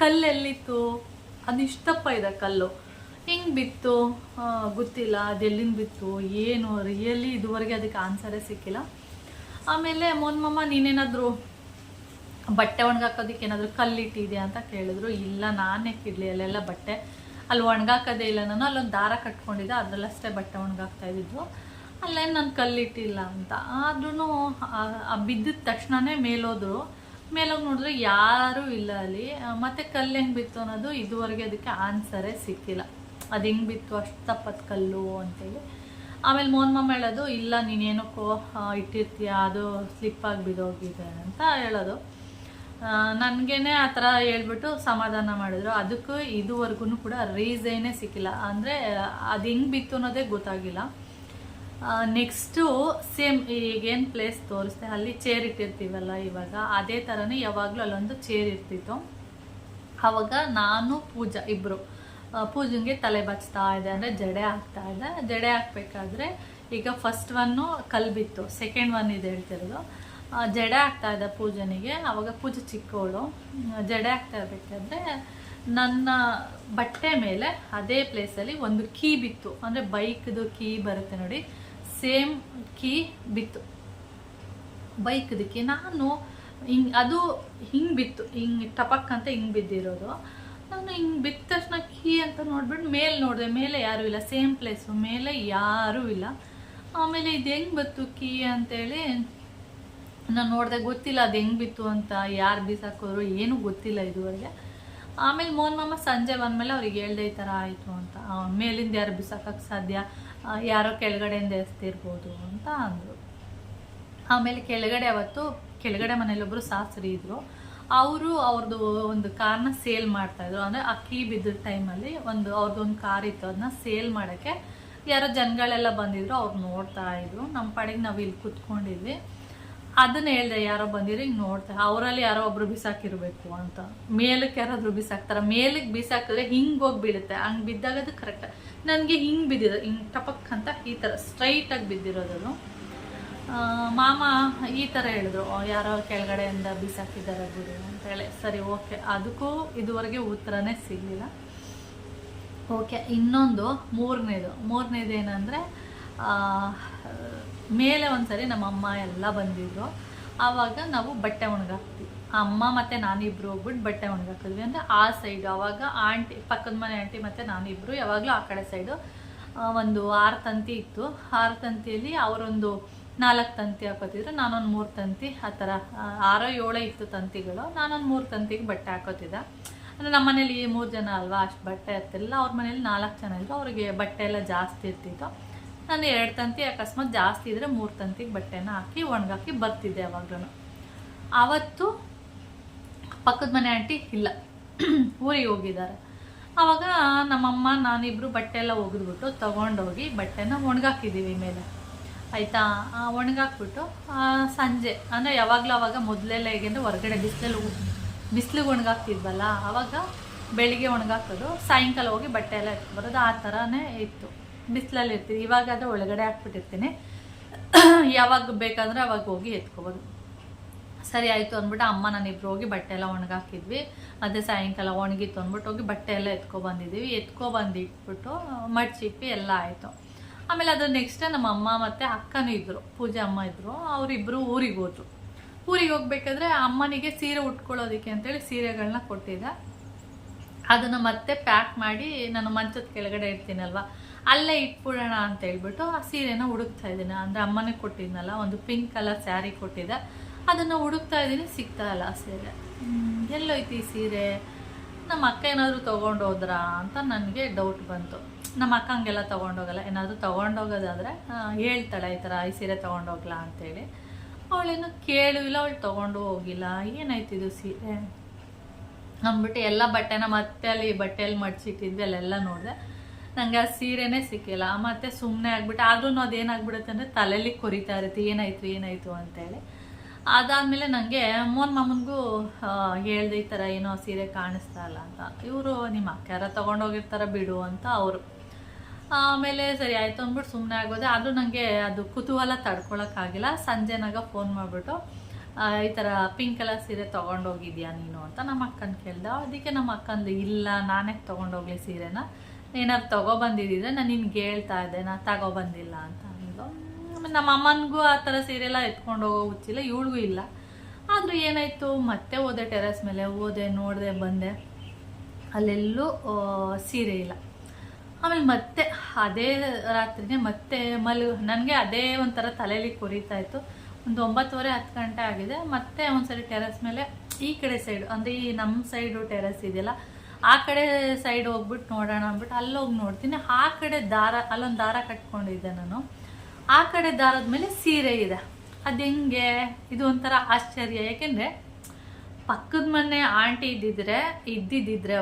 ಕಲ್ಲೆಲ್ಲಿತ್ತು, ಅದು ಇಷ್ಟಪ್ಪ ಇದೆ ಕಲ್ಲು. ಹಿಂಗೆ ಬಿತ್ತು ಗೊತ್ತಿಲ್ಲ, ಅದೆಲ್ಲಿಂದ ಬಿತ್ತು ಏನು ರಿಯಲಿ ಇದುವರೆಗೆ ಅದಕ್ಕೆ ಆನ್ಸರೇ ಸಿಕ್ಕಿಲ್ಲ. ಆಮೇಲೆ ಮೋಹನ್ ನೀನೇನಾದರೂ ಬಟ್ಟೆ ಒಣಗಾಕೋದಕ್ಕೆ ಏನಾದರೂ ಕಲ್ಲಿಟ್ಟಿದೆಯಾ ಅಂತ ಕೇಳಿದ್ರು. ಇಲ್ಲ ನಾನೇ ಇಡಲಿ, ಅಲ್ಲೆಲ್ಲ ಬಟ್ಟೆ ಅಲ್ಲಿ ಒಣಗಾಕೋದೇ ಇಲ್ಲ, ನಾನು ಅಲ್ಲೊಂದು ದಾರ ಕಟ್ಕೊಂಡಿದ್ದೆ, ಅದರಲ್ಲಷ್ಟೇ ಬಟ್ಟೆ ಒಣಗಾಕ್ತಾ ಇದ್ದಿದ್ದು, ಅಲ್ಲೇ ನಾನು ಕಲ್ಲಿಟ್ಟಿಲ್ಲ ಅಂತ. ಆದ್ರೂ ಬಿದ್ದಿದ ತಕ್ಷಣವೇ ಮೇಲೋಗಿ ನೋಡಿದ್ರೆ ಯಾರೂ ಇಲ್ಲ ಅಲ್ಲಿ. ಮತ್ತು ಕಲ್ಲು ಹೆಂಗೆ ಬಿತ್ತು ಅನ್ನೋದು ಇದುವರೆಗೆ ಅದಕ್ಕೆ ಆನ್ಸರೇ ಸಿಕ್ಕಿಲ್ಲ. ಅದು ಹೆಂಗೆ ಬಿತ್ತು ಅಷ್ಟು ತಪ್ಪತ್ತು ಕಲ್ಲು ಅಂತೇಳಿ. ಆಮೇಲೆ ಮೋಹನ್ ಹೇಳೋದು, ಇಲ್ಲ ನೀನೇನಕ್ಕೋ ಇಟ್ಟಿರ್ತೀಯ, ಅದು ಸ್ಲಿಪ್ಪಾಗಿ ಬಿದ್ದೋಗಿದೆ ಅಂತ ಹೇಳೋದು. ನನಗೇನೆ ಆ ಥರ ಹೇಳ್ಬಿಟ್ಟು ಸಮಾಧಾನ ಮಾಡಿದ್ರು. ಅದಕ್ಕೂ ಇದುವರೆಗೂ ಕೂಡ ರೀಸನ್ನೇ ಸಿಕ್ಕಿಲ್ಲ. ಅಂದರೆ ಅದು ಹೆಂಗೆ ಬಿತ್ತು ಅನ್ನೋದೇ ಗೊತ್ತಾಗಿಲ್ಲ. ನೆಕ್ಸ್ಟು ಸೇಮ್ ಈಗೇನು ಪ್ಲೇಸ್ ತೋರಿಸ್ದೆ ಅಲ್ಲಿ ಚೇರ್ ಇಟ್ಟಿರ್ತೀವಲ್ಲ ಇವಾಗ, ಅದೇ ಥರನೇ ಯಾವಾಗಲೂ ಅಲ್ಲೊಂದು ಚೇರ್ ಇರ್ತಿತ್ತು. ಆವಾಗ ನಾನು ಪೂಜಾ ಇಬ್ಬರು ಪೂಜೆಗೆ ತಲೆ ಬಚ್ತಾ ಇದೆ, ಅಂದರೆ ಜಡೆ ಹಾಕ್ತಾಯಿದ್ದೆ. ಜಡೆ ಹಾಕ್ಬೇಕಾದ್ರೆ ಈಗ ಫಸ್ಟ್ ಒನ್ನು ಕಲ್ಲು ಬಿತ್ತು, ಸೆಕೆಂಡ್ ಒನ್ ಇದೆ ಹೇಳ್ತಿರೋದು. ಜಡೆ ಹಾಕ್ತಾಯಿದ್ದೆ ಪೂಜನಿಗೆ. ಆವಾಗ ಪೂಜೆ ಚಿಕ್ಕವಳು, ಜಡೆ ಹಾಕ್ತಾ ಇರಬೇಕಾದ್ರೆ ನನ್ನ ಬಟ್ಟೆ ಮೇಲೆ ಅದೇ ಪ್ಲೇಸಲ್ಲಿ ಒಂದು ಕೀ ಬಿತ್ತು. ಅಂದರೆ ಬೈಕ್ದು ಕೀ ಬರುತ್ತೆ ನೋಡಿ, ಸೇಮ್ ಕೀ ಬಿತ್ತು ಬೈಕ್ದು ಕೀ. ನಾನು ಅದು ಹಿಂಗೆ ಬಿತ್ತು, ಹಿಂಗೆ ಟಪಕ್ ಅಂತ ಹಿಂಗೆ ಬಿದ್ದಿರೋದು. ನಾನು ಹಿಂಗೆ ಬಿದ್ದ ತಕ್ಷಣ ಕೀ ಅಂತ ನೋಡ್ಬಿಟ್ಟು ಮೇಲೆ ನೋಡಿದೆ, ಮೇಲೆ ಯಾರೂ ಇಲ್ಲ, ಸೇಮ್ ಪ್ಲೇಸು, ಮೇಲೆ ಯಾರೂ ಇಲ್ಲ. ಆಮೇಲೆ ಇದು ಹೆಂಗೆ ಬತ್ತು ಕೀ ಅಂತೇಳಿ ನಾನು ನೋಡಿದೆ, ಗೊತ್ತಿಲ್ಲ ಅದು ಹೆಂಗೆ ಬಿತ್ತು ಅಂತ, ಯಾರು ಬೀಸಾಕೋರು ಏನೂ ಗೊತ್ತಿಲ್ಲ ಇದುವರೆಗೆ. ಆಮೇಲೆ ಮೋಹನ್ ಮಾಮ ಸಂಜೆ ಬಂದಮೇಲೆ ಅವ್ರಿಗೆ ಹೇಳ್ದೆ ಈ ಥರ ಆಯಿತು ಅಂತ. ಮೇಲಿಂದ ಯಾರು ಬಿಸಾಕಕ್ಕೆ ಸಾಧ್ಯ, ಯಾರೋ ಕೆಳಗಡೆಯಿಂದ ಎಸ್ತಿರ್ಬೋದು ಅಂತ ಅಂದರು. ಆಮೇಲೆ ಕೆಳಗಡೆ ಅವತ್ತು ಕೆಳಗಡೆ ಮನೇಲೊಬ್ಬರು ಸಾಸ್ರಿ ಇದ್ದರು, ಅವರು ಅವ್ರದ್ದು ಒಂದು ಕಾರ್ನ ಸೇಲ್ ಮಾಡ್ತಾಯಿದ್ರು. ಅಂದರೆ ಅಕ್ಕಿ ಬಿದ್ದ ಟೈಮಲ್ಲಿ ಅವ್ರದ್ದೊಂದು ಕಾರ್ ಇತ್ತು, ಅದನ್ನ ಸೇಲ್ ಮಾಡೋಕ್ಕೆ ಯಾರೋ ಜನಗಳೆಲ್ಲ ಬಂದಿದ್ರು, ಅವ್ರು ನೋಡ್ತಾ ಇದ್ರು. ನಮ್ಮ ಪಾಡಿಗೆ ನಾವು ಇಲ್ಲಿ ಕೂತ್ಕೊಂಡಿದ್ವಿ. ಅದನ್ನ ಹೇಳ್ದೆ, ಯಾರೋ ಬಂದಿರೋ ಹಿಂಗೆ ನೋಡ್ತಾ, ಅವರಲ್ಲಿ ಯಾರೋ ಒಬ್ರು ಬಿಸಾಕಿರ್ಬೇಕು ಅಂತ. ಮೇಲಕ್ಕೆ ಯಾರಾದರೂ ಬಿಸಾಕ್ತಾರೆ, ಮೇಲಕ್ಕೆ ಬಿಸಾಕಿದ್ರೆ ಹಿಂಗೆ ಹೋಗಿ ಬೀಳುತ್ತೆ, ಹಂಗೆ ಬಿದ್ದಾಗ ಅದು ಕರೆಕ್ಟ್. ನನಗೆ ಹಿಂಗೆ ಬಿದ್ದಿದೆ, ಹಿಂಗೆ ಟಪಕ್ ಅಂತ ಈ ಥರ ಸ್ಟ್ರೈಟಾಗಿ ಬಿದ್ದಿರೋದು. ಮಾಮ ಈ ಥರ ಹೇಳಿದ್ರು, ಯಾರೋ ಕೆಳಗಡೆಯಿಂದ ಬಿಸಾಕಿದ್ದಾರೆ ಬಿಡು ಅಂತೇಳಿ. ಸರಿ, ಓಕೆ, ಅದಕ್ಕೂ ಇದುವರೆಗೆ ಉತ್ತರನೇ ಸಿಗಲಿಲ್ಲ. ಓಕೆ, ಇನ್ನೊಂದು ಮೂರನೇದು ಏನಂದರೆ, ಮೇಲೆ ಒಂದ್ಸರಿ ನಮ್ಮಮ್ಮ ಎಲ್ಲ ಬಂದಿದ್ರು. ಆವಾಗ ನಾವು ಬಟ್ಟೆ ಒಣಗಾಕ್ತೀವಿ, ಅಮ್ಮ ಮತ್ತು ನಾನಿಬ್ಬರು ಹೋಗ್ಬಿಟ್ಟು ಬಟ್ಟೆ ಒಣಗಾಕಿದ್ವಿ. ಅಂದರೆ ಆ ಸೈಡು ಆವಾಗ ಆಂಟಿ, ಪಕ್ಕದ ಮನೆ ಆಂಟಿ ಮತ್ತು ನಾನಿಬ್ಬರು ಯಾವಾಗಲೂ ಆ ಕಡೆ ಸೈಡು. ಒಂದು 6 ತಂತಿ ಇತ್ತು, 6 ತಂತಿಯಲ್ಲಿ ಅವರೊಂದು 4 ತಂತಿ ಹಾಕೋತಿದ್ರು, ನಾನೊಂದು 3 ತಂತಿ, ಆ ಥರ 6-7 ಇತ್ತು ತಂತಿಗಳು. ನಾನೊಂದು 3 ತಂತಿಗೆ ಬಟ್ಟೆ ಹಾಕೋತಿದ್ದೆ. ಅಂದರೆ ನಮ್ಮ ಮನೇಲಿ 3 ಜನ ಅಲ್ವಾ, ಅಷ್ಟು ಬಟ್ಟೆ ಇರ್ತಿಲ್ಲ. ಅವ್ರ ಮನೇಲಿ 4 ಜನ ಇದ್ರು, ಅವ್ರಿಗೆ ಬಟ್ಟೆ ಎಲ್ಲ ಜಾಸ್ತಿ ಇರ್ತಿತ್ತು. ನಾನು 2 ತಂತಿ, ಅಕಸ್ಮಾತ್ ಜಾಸ್ತಿ ಇದ್ದರೆ 3 ತಂತಿಗೆ ಬಟ್ಟೆನ ಹಾಕಿ ಒಣಗಾಕಿ ಬರ್ತಿದ್ದೆ ಯಾವಾಗಲೂ. ಆವತ್ತು ಪಕ್ಕದ ಮನೆ ಆಂಟಿ ಇಲ್ಲ, ಊರಿಗೆ ಹೋಗಿದ್ದಾರೆ. ಆವಾಗ ನಮ್ಮಮ್ಮ ನಾನಿಬ್ಬರು ಬಟ್ಟೆ ಎಲ್ಲ ಒಗೆದ್ಬಿಟ್ಟು ತೊಗೊಂಡೋಗಿ ಬಟ್ಟೆನ ಒಣಗಾಕಿದ್ದೀವಿ ಮೇಲೆ, ಆಯಿತಾ. ಒಣಗಾಕ್ಬಿಟ್ಟು ಸಂಜೆ, ಅಂದರೆ ಯಾವಾಗಲೂ ಅವಾಗ ಮೊದಲೆಲ್ಲ ಹೇಗೆಂದರೆ ಹೊರಗಡೆ ಬಿಸಿಲಿಗೆ ಒಣಗಾಕ್ತಿದ್ವಲ್ಲ, ಆವಾಗ ಬೆಳಿಗ್ಗೆ ಒಣಗಾಕೋದು, ಸಾಯಂಕಾಲ ಹೋಗಿ ಬಟ್ಟೆ ಎಲ್ಲ ಎತ್ಕೊಬರೋದು, ಆ ಥರನೇ ಇತ್ತು. ಬಿಸಿಲಲ್ಲಿ ಇರ್ತೀವಿ, ಇವಾಗ ಅದು ಒಳಗಡೆ ಹಾಕ್ಬಿಟ್ಟಿರ್ತೀನಿ, ಯಾವಾಗ ಬೇಕಾದರೆ ಅವಾಗ ಹೋಗಿ ಎತ್ಕೊಬೋದು. ಸರಿ ಆಯಿತು ಅಂದ್ಬಿಟ್ಟು ಅಮ್ಮ ನಾನಿಬ್ರು ಹೋಗಿ ಬಟ್ಟೆ ಎಲ್ಲ ಒಣಗಾಕಿದ್ವಿ. ಅದೇ ಸಾಯಂಕಾಲ ಒಣಗಿತ್ತು ಅಂದ್ಬಿಟ್ಟು ಹೋಗಿ ಬಟ್ಟೆ ಎಲ್ಲ ಎತ್ಕೊಬಂದಿದ್ದೀವಿ. ಎತ್ಕೊಬಂದಿಟ್ಬಿಟ್ಟು ಮಡ್ಚಿಪ್ಪಿ ಎಲ್ಲ ಆಯಿತು. ಆಮೇಲೆ ಅದು ನೆಕ್ಸ್ಟ್ ನಮ್ಮ ಅಮ್ಮ ಮತ್ತು ಅಕ್ಕನೂ ಇದ್ದರು, ಪೂಜೆ ಅಮ್ಮ ಇದ್ದರು, ಅವರಿಬ್ಬರು ಊರಿಗೆ ಹೋದ್ರು. ಊರಿಗೆ ಹೋಗ್ಬೇಕಾದ್ರೆ ಅಮ್ಮನಿಗೆ ಸೀರೆ ಉಟ್ಕೊಳ್ಳೋದಕ್ಕೆ ಅಂತೇಳಿ ಸೀರೆಗಳನ್ನ ಕೊಟ್ಟಿದ್ದೆ. ಅದನ್ನು ಮತ್ತೆ ಪ್ಯಾಕ್ ಮಾಡಿ ನಾನು ಮಂಚದ ಕೆಳಗಡೆ ಇರ್ತೀನಲ್ವ, ಅಲ್ಲೇ ಇಟ್ಬಿಡೋಣ ಅಂತ ಹೇಳ್ಬಿಟ್ಟು ಆ ಸೀರೆನ ಹುಡುಕ್ತಾ ಇದ್ದೀನಿ. ಅಂದರೆ ಅಮ್ಮನಿಗೆ ಕೊಟ್ಟಿದ್ನಲ್ಲ, ಒಂದು ಪಿಂಕ್ ಕಲರ್ ಸ್ಯಾರಿ ಕೊಟ್ಟಿದ್ದೆ, ಅದನ್ನು ಹುಡುಕ್ತಾ ಇದ್ದೀನಿ, ಸಿಗ್ತಾ ಇಲ್ಲ ಆ ಸೀರೆ. ಎಲ್ಲೋಯ್ತು ಈ ಸೀರೆ, ನಮ್ಮ ಅಕ್ಕ ಏನಾದರೂ ತೊಗೊಂಡು ಹೋದ್ರಾ ಅಂತ ನನಗೆ ಡೌಟ್ ಬಂತು. ನಮ್ಮ ಅಕ್ಕ ಹಂಗೆಲ್ಲ ತೊಗೊಂಡೋಗಲ್ಲ, ಏನಾದರೂ ತೊಗೊಂಡೋಗೋದಾದರೆ ಹೇಳ್ತಾಳೆ ಈ ಥರ ಈ ಸೀರೆ ತೊಗೊಂಡೋಗ್ಲಾ ಅಂತೇಳಿ. ಅವಳೇನು ಕೇಳೂ ಇಲ್ಲ, ಅವಳು ತೊಗೊಂಡು ಹೋಗಿಲ್ಲ. ಏನಾಯ್ತಿದು ಸೀರೆ ಅಂದ್ಬಿಟ್ಟು ಎಲ್ಲ ಬಟ್ಟೆನ ಮತ್ತೆ ಅಲ್ಲಿ ಬಟ್ಟೆಯಲ್ಲಿ ಮಡ್ಚಿಟ್ಟಿದ್ವಿ, ಅಲ್ಲೆಲ್ಲ ನೋಡಿದೆ. ನನಗೆ ಆ ಸೀರೆನೇ ಸಿಕ್ಕಿಲ್ಲ. ಮತ್ತು ಸುಮ್ಮನೆ ಆಗ್ಬಿಟ್ಟು, ಆದ್ರೂ ಅದೇನಾಗ್ಬಿಡುತ್ತೆ ಅಂದರೆ ತಲೆಯಲ್ಲಿ ಕೊರಿತಾ ಇರುತ್ತೆ, ಏನಾಯಿತು ಅಂತೇಳಿ. ಅದಾದಮೇಲೆ ನನಗೆ ಮೋಹನ್ ಮಾಮನಿಗೂ ಹೇಳ್ದೆ, ಈ ಥರ ಏನೋ ಸೀರೆ ಕಾಣಿಸ್ತಾ ಇಲ್ಲ ಅಂತ. ಇವರು ನಿಮ್ಮ ಅಕ್ಕ ಯಾರ ತೊಗೊಂಡೋಗಿರ್ತಾರ ಬಿಡು ಅಂತ ಅವರು. ಆಮೇಲೆ ಸರಿ ಆಯಿತು ಅಂದ್ಬಿಟ್ಟು ಸುಮ್ಮನೆ ಆಗೋದೆ. ಆದರೂ ನನಗೆ ಅದು ಕುತೂಹಲ ತಡ್ಕೊಳಕ್ಕಾಗಿಲ್ಲ. ಸಂಜೆನಾಗ ಫೋನ್ ಮಾಡಿಬಿಟ್ಟು ಈ ಥರ ಪಿಂಕ್ ಕಲರ್ ಸೀರೆ ತೊಗೊಂಡೋಗಿದ್ಯಾ ನೀನು ಅಂತ ನಮ್ಮ ಅಕ್ಕನ ಕೇಳ್ದೆ. ಅದಕ್ಕೆ ನಮ್ಮ ಅಕ್ಕಂದು, ಇಲ್ಲ ನಾನೇ ತೊಗೊಂಡೋಗ್ಲಿ ಸೀರೆನ, ಏನಾದ್ರು ತೊಗೊಬಂದಿದ್ದಿದ್ರೆ ನಾನು ನಿನ್ಗೆ ಹೇಳ್ತಾ ಇದ್ದೆ, ನಾನು ತಗೊಬಂದಿಲ್ಲ ಅಂತ ಅಂದು. ನಮ್ಮ ಅಮ್ಮನಿಗೂ ಆ ಥರ ಸೀರೆ ಎಲ್ಲ ಎತ್ಕೊಂಡು ಹೋಗೋ ಹುಚ್ಚಿಲ್ಲ, ಇವಳಿಗೂ ಇಲ್ಲ. ಆದರೂ ಏನಾಯಿತು, ಮತ್ತೆ ಹೋದೆ ಟೆರೆಸ್ ಮೇಲೆ, ನೋಡಿದೆ ಬಂದೆ, ಅಲ್ಲೆಲ್ಲೂ ಸೀರೆ ಇಲ್ಲ. ಆಮೇಲೆ ಮತ್ತೆ ಅದೇ ರಾತ್ರಿನೇ ಮತ್ತೆ ನನಗೆ ಅದೇ ಒಂಥರ ತಲೆಯಲ್ಲಿ ಕೊರಿತಾ ಇತ್ತು. ಒಂದು 9:30-10 ಗಂಟೆ ಆಗಿದೆ. ಮತ್ತೆ ಒಂದ್ಸರಿ ಟೆರೆಸ್ ಮೇಲೆ ಈ ಕಡೆ ಸೈಡು, ಅಂದರೆ ಈ ನಮ್ಮ ಸೈಡು ಟೆರೆಸ್ ಇದೆಯಲ್ಲ, ಆ ಕಡೆ ಸೈಡ್ ಹೋಗ್ಬಿಟ್ಟು ನೋಡೋಣ ಅಂದ್ಬಿಟ್ಟು ಅಲ್ಲೋಗಿ ನೋಡ್ತೀನಿ. ಆ ಕಡೆ ಅಲ್ಲೊಂದು ದಾರ ಕಟ್ಕೊಂಡಿದ್ದೆ ನಾನು, ಆ ಕಡೆ ದಾರದ ಮೇಲೆ ಸೀರೆ ಇದೆ. ಅದು ಹೆಂಗೆ, ಇದು ಒಂಥರ ಆಶ್ಚರ್ಯ. ಯಾಕೆಂದರೆ ಪಕ್ಕದ ಮನೆ ಆಂಟಿ ಇದ್ದಿದ್ದಿದ್ರೆ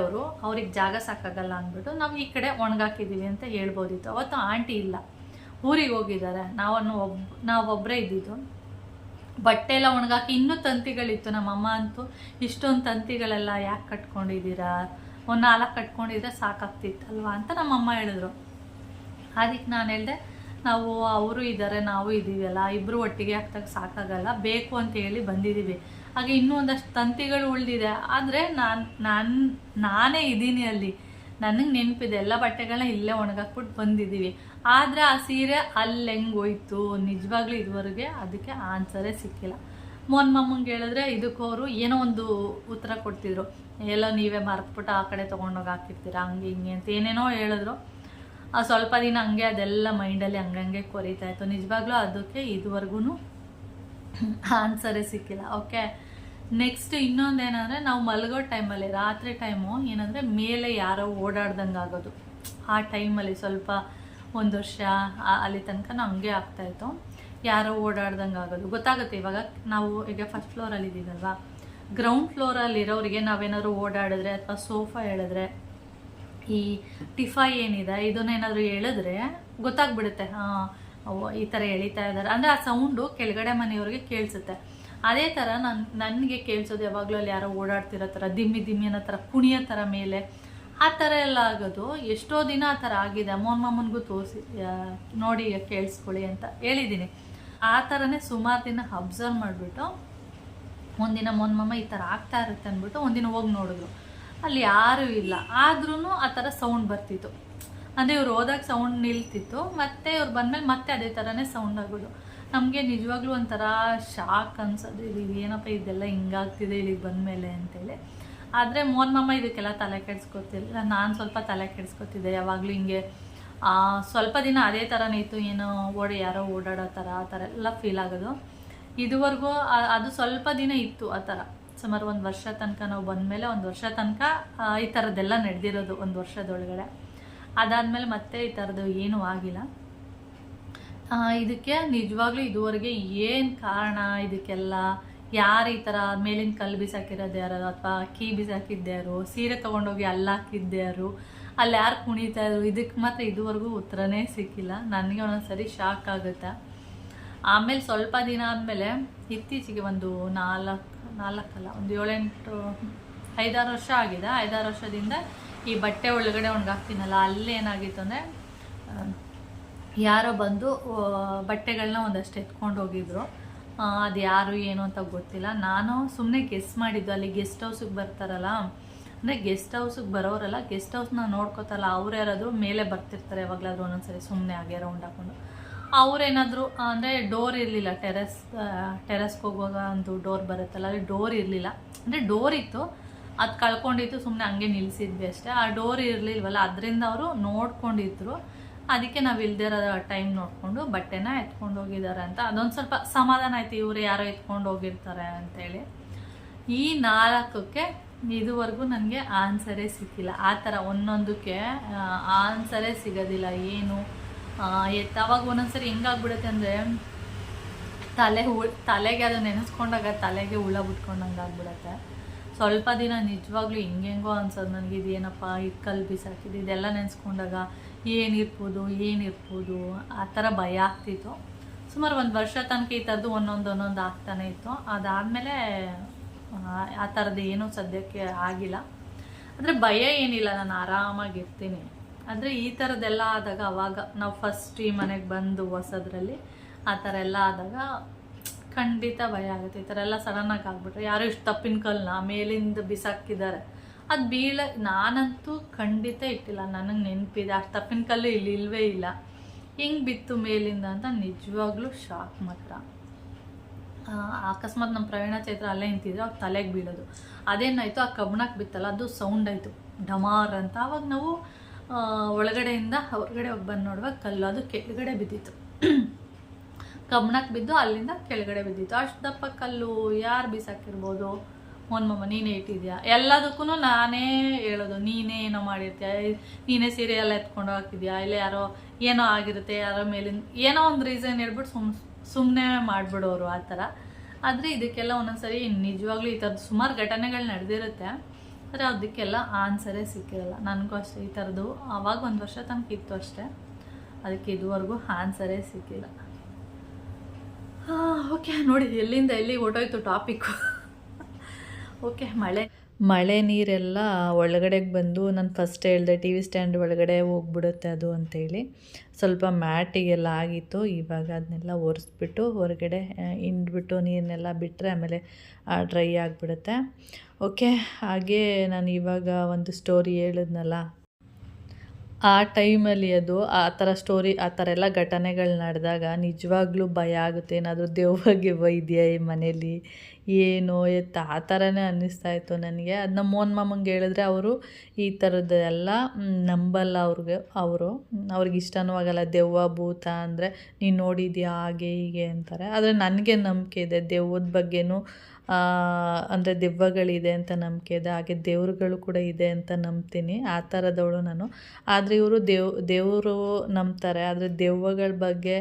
ಅವ್ರಿಗೆ ಜಾಗ ಸಾಕಾಗಲ್ಲ ಅಂದ್ಬಿಟ್ಟು ನಾವು ಈ ಕಡೆ ಒಣಗಾಕಿದ್ದೀವಿ ಅಂತ ಹೇಳ್ಬೋದಿತ್ತು. ಅವತ್ತು ಆಂಟಿ ಇಲ್ಲ, ಊರಿಗೆ ಹೋಗಿದ್ದಾರೆ, ನಾವೊಬ್ಬರೇ ಇದ್ದಿದ್ದು. ಬಟ್ಟೆ ಎಲ್ಲ ಒಣಗಾಕಿ ಇನ್ನೂ ತಂತಿಗಳಿತ್ತು. ನಮ್ಮಮ್ಮ ಅಂತೂ ಇಷ್ಟೊಂದು ತಂತಿಗಳೆಲ್ಲ ಯಾಕೆ ಕಟ್ಕೊಂಡಿದ್ದೀರಾ, ಒಂದು 4 ಕಟ್ಕೊಂಡಿದ್ರೆ ಸಾಕಾಗ್ತಿತ್ತಲ್ವ ಅಂತ ನಮ್ಮಮ್ಮ ಹೇಳಿದ್ರು. ಅದಕ್ಕೆ ನಾನು ಹೇಳಿದೆ, ನಾವು ಅವರು ಇದ್ದಾರೆ ನಾವು ಇದ್ದೀವಲ್ಲ, ಇಬ್ಬರು ಒಟ್ಟಿಗೆ ಹಾಕ್ದಾಗ ಸಾಕಾಗಲ್ಲ, ಬೇಕು ಅಂತ ಹೇಳಿ ಬಂದಿದ್ದೀವಿ. ಹಾಗೆ ಇನ್ನೂ ಒಂದಷ್ಟು ತಂತಿಗಳು ಉಳಿದಿದೆ, ಆದರೆ ನಾನೇ ಇದ್ದೀನಿ ಅಲ್ಲಿ, ನನಗೆ ನೆನಪಿದೆ, ಎಲ್ಲ ಬಟ್ಟೆಗಳನ್ನ ಇಲ್ಲೇ ಒಣಗಾಕ್ಬಿಟ್ಟು ಬಂದಿದ್ದೀವಿ. ಆದರೆ ಆ ಸೀರೆ ಅಲ್ಲಿ ಹೆಂಗೋಯ್ತು ನಿಜವಾಗ್ಲೂ ಇದುವರೆಗೆ ಅದಕ್ಕೆ ಆನ್ಸರೇ ಸಿಕ್ಕಿಲ್ಲ. ಮೋಹನ್ ಮಾಮಂಗೆ ಹೇಳಿದ್ರೆ ಇದಕ್ಕೆ ಅವರು ಏನೋ ಒಂದು ಉತ್ತರ ಕೊಡ್ತಿದ್ರು, ಎಲ್ಲೋ ನೀವೇ ಮರೆತ್ಬಿಟ್ಟು ಆ ಕಡೆ ತೊಗೊಂಡೋಗಿ ಹಾಕಿರ್ತೀರಾ ಹಂಗೆ ಹಿಂಗೆ ಅಂತ ಏನೇನೋ ಹೇಳಿದ್ರು. ಸ್ವಲ್ಪ ದಿನ ಹಂಗೆ ಅದೆಲ್ಲ ಮೈಂಡಲ್ಲಿ ಹಂಗಂಗೆ ಕೊರೀತಾ ಇತ್ತು. ನಿಜವಾಗ್ಲೂ ಅದಕ್ಕೆ ಇದುವರೆಗೂ ಆನ್ಸರೇ ಸಿಕ್ಕಿಲ್ಲ. ಓಕೆ, ನೆಕ್ಸ್ಟ್ ಇನ್ನೊಂದೇನಂದರೆ, ನಾವು ಮಲಗೋ ಟೈಮಲ್ಲಿ ರಾತ್ರಿ ಟೈಮು ಏನಂದರೆ ಮೇಲೆ ಯಾರೋ ಓಡಾಡ್ದಂಗೆ ಆಗೋದು. ಆ ಟೈಮಲ್ಲಿ ಸ್ವಲ್ಪ 1 ವರ್ಷ ಅಲ್ಲಿ ತನಕ ಹಂಗೆ ಆಗ್ತಾಯಿತ್ತು. ಯಾರೋ ಓಡಾಡ್ದಂಗೆ ಆಗೋದು ಗೊತ್ತಾಗುತ್ತೆ. ಇವಾಗ ನಾವು ಈಗ ಫಸ್ಟ್ ಫ್ಲೋರಲ್ಲಿ ಇದ್ದೀವಲ್ವಾ, ಗ್ರೌಂಡ್ ಫ್ಲೋರಲ್ಲಿರೋರಿಗೆ ನಾವೇನಾದ್ರು ಓಡಾಡಿದ್ರೆ ಅಥವಾ ಸೋಫಾ ಹೇಳಿದ್ರೆ, ಈ ಟಿಫೈ ಏನಿದೆ ಇದನ್ನೇನಾದರೂ ಹೇಳಿದ್ರೆ ಗೊತ್ತಾಗ್ಬಿಡುತ್ತೆ, ಈ ಥರ ಎಳಿತಾ ಇದ್ದಾರೆ ಅಂದರೆ ಆ ಸೌಂಡು ಕೆಳಗಡೆ ಮನೆಯವ್ರಿಗೆ ಕೇಳಿಸುತ್ತೆ. ಅದೇ ಥರ ನನಗೆ ಕೇಳಿಸೋದು ಯಾವಾಗಲೂ ಅಲ್ಲಿ ಯಾರೋ ಓಡಾಡ್ತಿರೋ ಥರ, ದಿಮ್ಮಿ ದಿಮ್ಮಿ ಅನ್ನೋ ಥರ, ಕುಣಿಯೋ ಥರ ಮೇಲೆ, ಆ ಥರ ಎಲ್ಲ ಆಗೋದು. ಎಷ್ಟೋ ದಿನ ಆ ಥರ ಆಗಿದೆ. ಮಾಮನಿಗೂ ತೋರಿಸಿ ನೋಡಿ ಕೇಳಿಸ್ಕೊಳ್ಳಿ ಅಂತ ಹೇಳಿದ್ದೀನಿ. ಆ ಥರನೇ ಸುಮಾರು ದಿನ ಅಬ್ಸರ್ವ್ ಮಾಡಿಬಿಟ್ಟು ಒಂದಿನ ಮಾಮ ಈ ಥರ ಆಗ್ತಾ ಇರುತ್ತೆ ಅಂದ್ಬಿಟ್ಟು ಒಂದಿನ ಹೋಗಿ ನೋಡಿದ್ರು. ಅಲ್ಲಿ ಯಾರೂ ಇಲ್ಲ, ಆದ್ರೂ ಆ ಥರ ಸೌಂಡ್ ಬರ್ತಿತ್ತು. ಅಂದರೆ ಇವ್ರು ಹೋದಾಗ ಸೌಂಡ್ ನಿಲ್ತಿತ್ತು, ಮತ್ತು ಇವ್ರು ಬಂದಮೇಲೆ ಮತ್ತೆ ಅದೇ ಥರನೇ ಸೌಂಡ್ ಆಗೋದು. ನಮಗೆ ನಿಜವಾಗ್ಲೂ ಒಂಥರ ಶಾಕ್ ಅನ್ಸೋದು, ಇದು ಏನಪ್ಪ ಇದೆಲ್ಲ ಹಿಂಗಾಗ್ತಿದೆ ಇಲ್ಲಿಗೆ ಬಂದಮೇಲೆ ಅಂತೇಳಿ. ಆದರೆ ಮಾಮ ಇದಕ್ಕೆಲ್ಲ ತಲೆ ಕೆಡಿಸ್ಕೊತಿಲ್ಲ. ನಾನು ಸ್ವಲ್ಪ ತಲೆ ಕೆಡಿಸ್ಕೊತಿದ್ದೆ. ಯಾವಾಗಲೂ ಹಿಂಗೆ ಸ್ವಲ್ಪ ದಿನ ಅದೇ ಥರನೇ ಇತ್ತು, ಏನೋ ಯಾರೋ ಓಡಾಡೋ ಥರ ಆ ಥರ ಎಲ್ಲ ಫೀಲ್ ಆಗೋದು. ಇದುವರೆಗೂ ಅದು ಸ್ವಲ್ಪ ದಿನ ಇತ್ತು ಆ ಥರ. ಸುಮಾರು 1 ವರ್ಷ ತನಕ ನಾವು ಬಂದಮೇಲೆ 1 ವರ್ಷ ತನಕ ಈ ಥರದ್ದೆಲ್ಲ ನಡೆದಿರೋದು 1 ವರ್ಷದೊಳಗಡೆ. ಅದಾದಮೇಲೆ ಮತ್ತೆ ಈ ಥರದ್ದು ಏನೂ ಆಗಿಲ್ಲ. ಇದಕ್ಕೆ ನಿಜವಾಗ್ಲೂ ಇದುವರೆಗೆ ಏನು ಕಾರಣ, ಇದಕ್ಕೆಲ್ಲ ಯಾರು ಈ ಥರ ಮೇಲಿನ ಕಲ್ಲು ಬಿಸಾಕಿರೋದು ಯಾರು, ಅಥವಾ ಕೀ ಬಿಸಾಕಿದ್ದೆ ಯಾರು, ಸೀರೆ ತೊಗೊಂಡೋಗಿ ಅಲ್ಲಾಕಿದ್ದೆ ಯಾರು, ಅಲ್ಲಿ ಯಾರು ಕುಣಿತಾ ಇದ್ರು, ಇದಕ್ಕೆ ಮಾತ್ರ ಇದುವರೆಗೂ ಉತ್ತರನೇ ಸಿಕ್ಕಿಲ್ಲ. ನನಗೆ ಒಂದೊಂದ್ಸರಿ ಶಾಕ್ ಆಗುತ್ತೆ. ಆಮೇಲೆ ಸ್ವಲ್ಪ ದಿನ ಆದಮೇಲೆ ಇತ್ತೀಚೆಗೆ ಒಂದು 5-6 ವರ್ಷ ಆಗಿದೆ. 5-6 ವರ್ಷದಿಂದ ಈ ಬಟ್ಟೆ ಒಳಗಡೆ ಒಣಗಾಕ್ತೀನಲ್ಲ, ಅಲ್ಲೇನಾಗಿತ್ತು ಅಂದರೆ ಯಾರೋ ಬಂದು ಬಟ್ಟೆಗಳನ್ನ ಒಂದಷ್ಟು ಎತ್ಕೊಂಡು ಹೋಗಿದ್ರು. ಅದು ಯಾರು ಏನು ಅಂತ ಗೊತ್ತಿಲ್ಲ. ನಾನು ಸುಮ್ಮನೆ ಗೆಸ್ ಮಾಡಿದ್ದು, ಅಲ್ಲಿ ಗೆಸ್ಟ್ ಹೌಸಿಗೆ ಬರ್ತಾರಲ್ಲ, ಅಂದರೆ ಗೆಸ್ಟ್ ಹೌಸಿಗೆ ಬರೋರಲ್ಲ, ಗೆಸ್ಟ್ ಹೌಸ್ನ ನೋಡ್ಕೋತಾರಲ್ಲ, ಅವ್ರು ಯಾರಾದರೂ ಮೇಲೆ ಬರ್ತಿರ್ತಾರೆ ಯಾವಾಗಲಾದ್ರೂ ಒಂದೊಂದ್ಸರಿ ಸುಮ್ಮನೆ ಹಾಗೆ ರೌಂಡ್ ಹಾಕೊಂಡು. ಅವರೇನಾದರೂ ಅಂದರೆ ಡೋರ್ ಇರಲಿಲ್ಲ, ಟೆರೆಸ್ಗೆ ಹೋಗುವಾಗ ಒಂದು ಡೋರ್ ಬರುತ್ತಲ್ಲ, ಅಲ್ಲಿ ಡೋರ್ ಇರಲಿಲ್ಲ. ಅಂದರೆ ಡೋರ್ ಇತ್ತು, ಅದು ಕಳ್ಕೊಂಡಿತ್ತು, ಸುಮ್ಮನೆ ಹಂಗೆ ನಿಲ್ಲಿಸಿದ್ವಿ ಅಷ್ಟೇ. ಆ ಡೋರ್ ಇರಲಿಲ್ವಲ್ಲ, ಅದರಿಂದ ಅವರು ನೋಡ್ಕೊಂಡಿದ್ರು. ಅದಕ್ಕೆ ನಾವು ಇಲ್ದಿರೋ ಟೈಮ್ ನೋಡಿಕೊಂಡು ಬಟ್ಟೆನ ಎತ್ಕೊಂಡು ಹೋಗಿದ್ದಾರೆ ಅಂತ ಅದೊಂದು ಸ್ವಲ್ಪ ಸಮಾಧಾನ ಆಯಿತು, ಇವರು ಯಾರೋ ಎತ್ಕೊಂಡು ಹೋಗಿರ್ತಾರೆ ಅಂತೇಳಿ. ಈ 4ಕ್ಕೆ ಇದುವರೆಗೂ ನನಗೆ ಆನ್ಸರೇ ಸಿಕ್ಕಿಲ್ಲ. ಆ ಥರ ಒಂದೊಂದಕ್ಕೆ ಆನ್ಸರೇ ಸಿಗೋದಿಲ್ಲ. ಏನು ಅವಾಗ ಒಂದೊಂದ್ಸರಿ ಹೆಂಗಾಗ್ಬಿಡುತ್ತೆ ಅಂದರೆ, ತಲೆಗೆ ಅದು ನೆನೆಸ್ಕೊಂಡಾಗ ತಲೆಗೆ ಹುಳ ಬಿಟ್ಕೊಂಡಂಗೆ ಆಗ್ಬಿಡುತ್ತೆ. ಸ್ವಲ್ಪ ದಿನ ನಿಜವಾಗ್ಲೂ ಹೆಂಗೆಂಗೋ ಅನ್ಸೋದು ನನಗೆ, ಇದೇನಪ್ಪ ಇದು ಕಲ್ಲು ಬಿಸಾಕಿದ್ದು, ಇದೆಲ್ಲ ನೆನೆಸ್ಕೊಂಡಾಗ ಏನಿರ್ಬೋದು ಆ ಥರ ಭಯ ಆಗ್ತಿತ್ತು. ಸುಮಾರು 1 ವರ್ಷ ತನಕ ಈ ಥರದ್ದು ಒಂದೊಂದು ಆಗ್ತಾನೆ ಇತ್ತು. ಅದಾದಮೇಲೆ ಆ ಥರದ್ದು ಏನೂ ಸದ್ಯಕ್ಕೆ ಆಗಿಲ್ಲ. ಅಂದರೆ ಭಯ ಏನಿಲ್ಲ, ನಾನು ಆರಾಮಾಗಿರ್ತೀನಿ. ಆದರೆ ಈ ಥರದ್ದೆಲ್ಲ ಆದಾಗ, ಅವಾಗ ನಾವು ಫಸ್ಟ್ ಈ ಮನೆಗೆ ಬಂದು ಹೊಸದ್ರಲ್ಲಿ ಆ ಥರ ಎಲ್ಲ ಆದಾಗ ಖಂಡಿತ ಭಯ ಆಗುತ್ತೆ. ಈ ಥರ ಎಲ್ಲ ಸಡನ್ನಾಗಿ ಆಗ್ಬಿಟ್ರೆ, ಯಾರೋ ಇಷ್ಟು ತಪ್ಪಿನ ಕಲ್ಲನ್ನ ಮೇಲಿಂದ ಬಿಸಾಕಿದ್ದಾರೆ, ಅದು ನಾನಂತೂ ಖಂಡಿತ ಇಟ್ಟಿಲ್ಲ. ನನಗೆ ನೆನಪಿದೆ, ಅಷ್ಟು ತಪ್ಪಿನ ಕಲ್ಲು ಇಲ್ಲಿ ಇಲ್ಲವೇ ಇಲ್ಲ. ಹಿಂಗೆ ಬಿತ್ತು ಮೇಲಿಂದ ಅಂತ ನಿಜವಾಗ್ಲೂ ಶಾಕ್ ಮಾತ್ರ. ಅಕಸ್ಮಾತ್ ನಮ್ಮ ಪ್ರವೀಣ ಚೈತ್ರ ಅಲ್ಲೇ ನಿಂತಿದ್ರೆ ಅವ್ರು ತಲೆಗೆ ಬೀಳೋದು. ಅದೇನಾಯಿತು, ಆ ಕಬ್ಬಣಕ್ಕೆ ಬಿತ್ತಲ್ಲ, ಅದು ಸೌಂಡ್ ಆಯಿತು ಡಮಾರ್ ಅಂತ. ಆವಾಗ ನಾವು ಒಳಗಡೆಯಿಂದ ಹೊರಗಡೆ ಹೋಗಿ ಬಂದು ನೋಡುವಾಗ ಕಲ್ಲು ಅದು ಕೆಳಗಡೆ ಬಿದ್ದಿತ್ತು. ಕಬ್ಬಣಕ್ಕೆ ಬಿದ್ದು ಅಲ್ಲಿಂದ ಕೆಳಗಡೆ ಬಿದ್ದಿತ್ತು. ಅಷ್ಟು ದಪ್ಪ ಕಲ್ಲು ಯಾರು ಬಿಸಾಕಿರ್ಬೋದು? ಮಾಮ ನೀನೇ ಇಟ್ಟಿದ್ಯಾ? ಎಲ್ಲದಕ್ಕೂ ನಾನೇ ಹೇಳೋದು, ನೀನೇ ಏನೋ ಮಾಡಿರ್ತೀಯ, ನೀನೇ ಸೀರೆ ಎಲ್ಲ ಎತ್ಕೊಂಡು ಹಾಕಿದ್ಯಾ, ಇಲ್ಲ ಯಾರೋ ಏನೋ ಆಗಿರುತ್ತೆ, ಯಾರೋ ಮೇಲಿಂದ ಏನೋ ಒಂದು ರೀಸನ್ ಹೇಳ್ಬಿಟ್ಟು ಸುಮ್ಮನೆ ಮಾಡಿಬಿಡೋರು ಆ ಥರ. ಆದರೆ ಇದಕ್ಕೆಲ್ಲ ಒಂದೊಂದ್ಸರಿ ನಿಜವಾಗ್ಲೂ ಈ ಥರದ್ದು ಸುಮಾರು ಘಟನೆಗಳು ನಡೆದಿರುತ್ತೆ. ಆದರೆ ಅದಕ್ಕೆಲ್ಲ ಆನ್ಸರೇ ಸಿಕ್ಕಿರಲ್ಲ. ನನಗೂ ಅಷ್ಟೇ, ಈ ಥರದ್ದು ಆವಾಗ 1 ವರ್ಷ ತನಕ ಇತ್ತು ಅಷ್ಟೇ. ಅದಕ್ಕೆ ಇದುವರೆಗೂ ಆನ್ಸರೇ ಸಿಕ್ಕಿಲ್ಲ. ಓಕೆ, ನೋಡಿ ಎಲ್ಲಿಂದ ಎಲ್ಲಿಗೆ ಹೊಟ್ಟೋಯ್ತು ಟಾಪಿಕ್ಕು. ಓಕೆ, ಮಳೆ ನೀರೆಲ್ಲ ಒಳಗಡೆಗೆ ಬಂದು, ನಾನು ಫಸ್ಟ್ ಹೇಳಿದೆ ಟಿ ವಿ ಸ್ಟ್ಯಾಂಡ್ ಒಳಗಡೆ ಹೋಗ್ಬಿಡುತ್ತೆ ಅದು ಅಂತೇಳಿ. ಸ್ವಲ್ಪ ಮ್ಯಾಟಿಗೆಲ್ಲ ಆಗಿತ್ತು. ಇವಾಗ ಅದನ್ನೆಲ್ಲ ಒರೆಸ್ಬಿಟ್ಟು ಹೊರಗಡೆ ಹಿಂಡ್ಬಿಟ್ಟು ನೀರನ್ನೆಲ್ಲ ಬಿಟ್ಟರೆ ಆಮೇಲೆ ಡ್ರೈ ಆಗಿಬಿಡುತ್ತೆ. ಓಕೆ, ಹಾಗೇ ನಾನು ಇವಾಗ ಒಂದು ಸ್ಟೋರಿ ಹೇಳಿದ್ನಲ್ಲ, ಆ ಟೈಮಲ್ಲಿ ಅದು ಆ ಥರ ಸ್ಟೋರಿ, ಆ ಥರ ಎಲ್ಲ ಘಟನೆಗಳು ನಡೆದಾಗ ನಿಜವಾಗ್ಲೂ ಭಯ ಆಗುತ್ತೆ. ಏನಾದರೂ ದೆವ್ವ ಇದೆಯಾ ಈ ಮನೇಲಿ, ಏನೋ ಎತ್ತ ಆ ಥರನೇ ಅನ್ನಿಸ್ತಾ ಇತ್ತು ನನಗೆ. ಅದನ್ನ ಮೋಹನ್ ಮಾಮಂಗೆ ಹೇಳಿದ್ರೆ ಅವರು ಈ ಥರದ್ದೆಲ್ಲ ನಂಬಲ್ಲ ಅವ್ರಿಗೆ ಇಷ್ಟನೂ ಆಗಲ್ಲ. ದೆವ್ವ ಭೂತ ಅಂದರೆ ನೀನು ನೋಡಿದ್ಯಾ ಹಾಗೆ ಹೀಗೆ ಅಂತಾರೆ. ಆದರೆ ನನಗೆ ನಂಬಿಕೆ ಇದೆ ದೆವ್ವದ ಬಗ್ಗೆನೂ, ಅಂದರೆ ದೆವ್ವಗಳಿದೆ ಅಂತ ನಂಬಿಕೆ ಇದೆ, ಹಾಗೆ ದೇವ್ರುಗಳು ಕೂಡ ಇದೆ ಅಂತ ನಂಬ್ತೀನಿ. ಆ ಥರದವಳು ನಾನು. ಆದರೆ ಇವರು ದೇವರು ನಂಬ್ತಾರೆ, ಆದರೆ ದೆವ್ವಗಳ ಬಗ್ಗೆ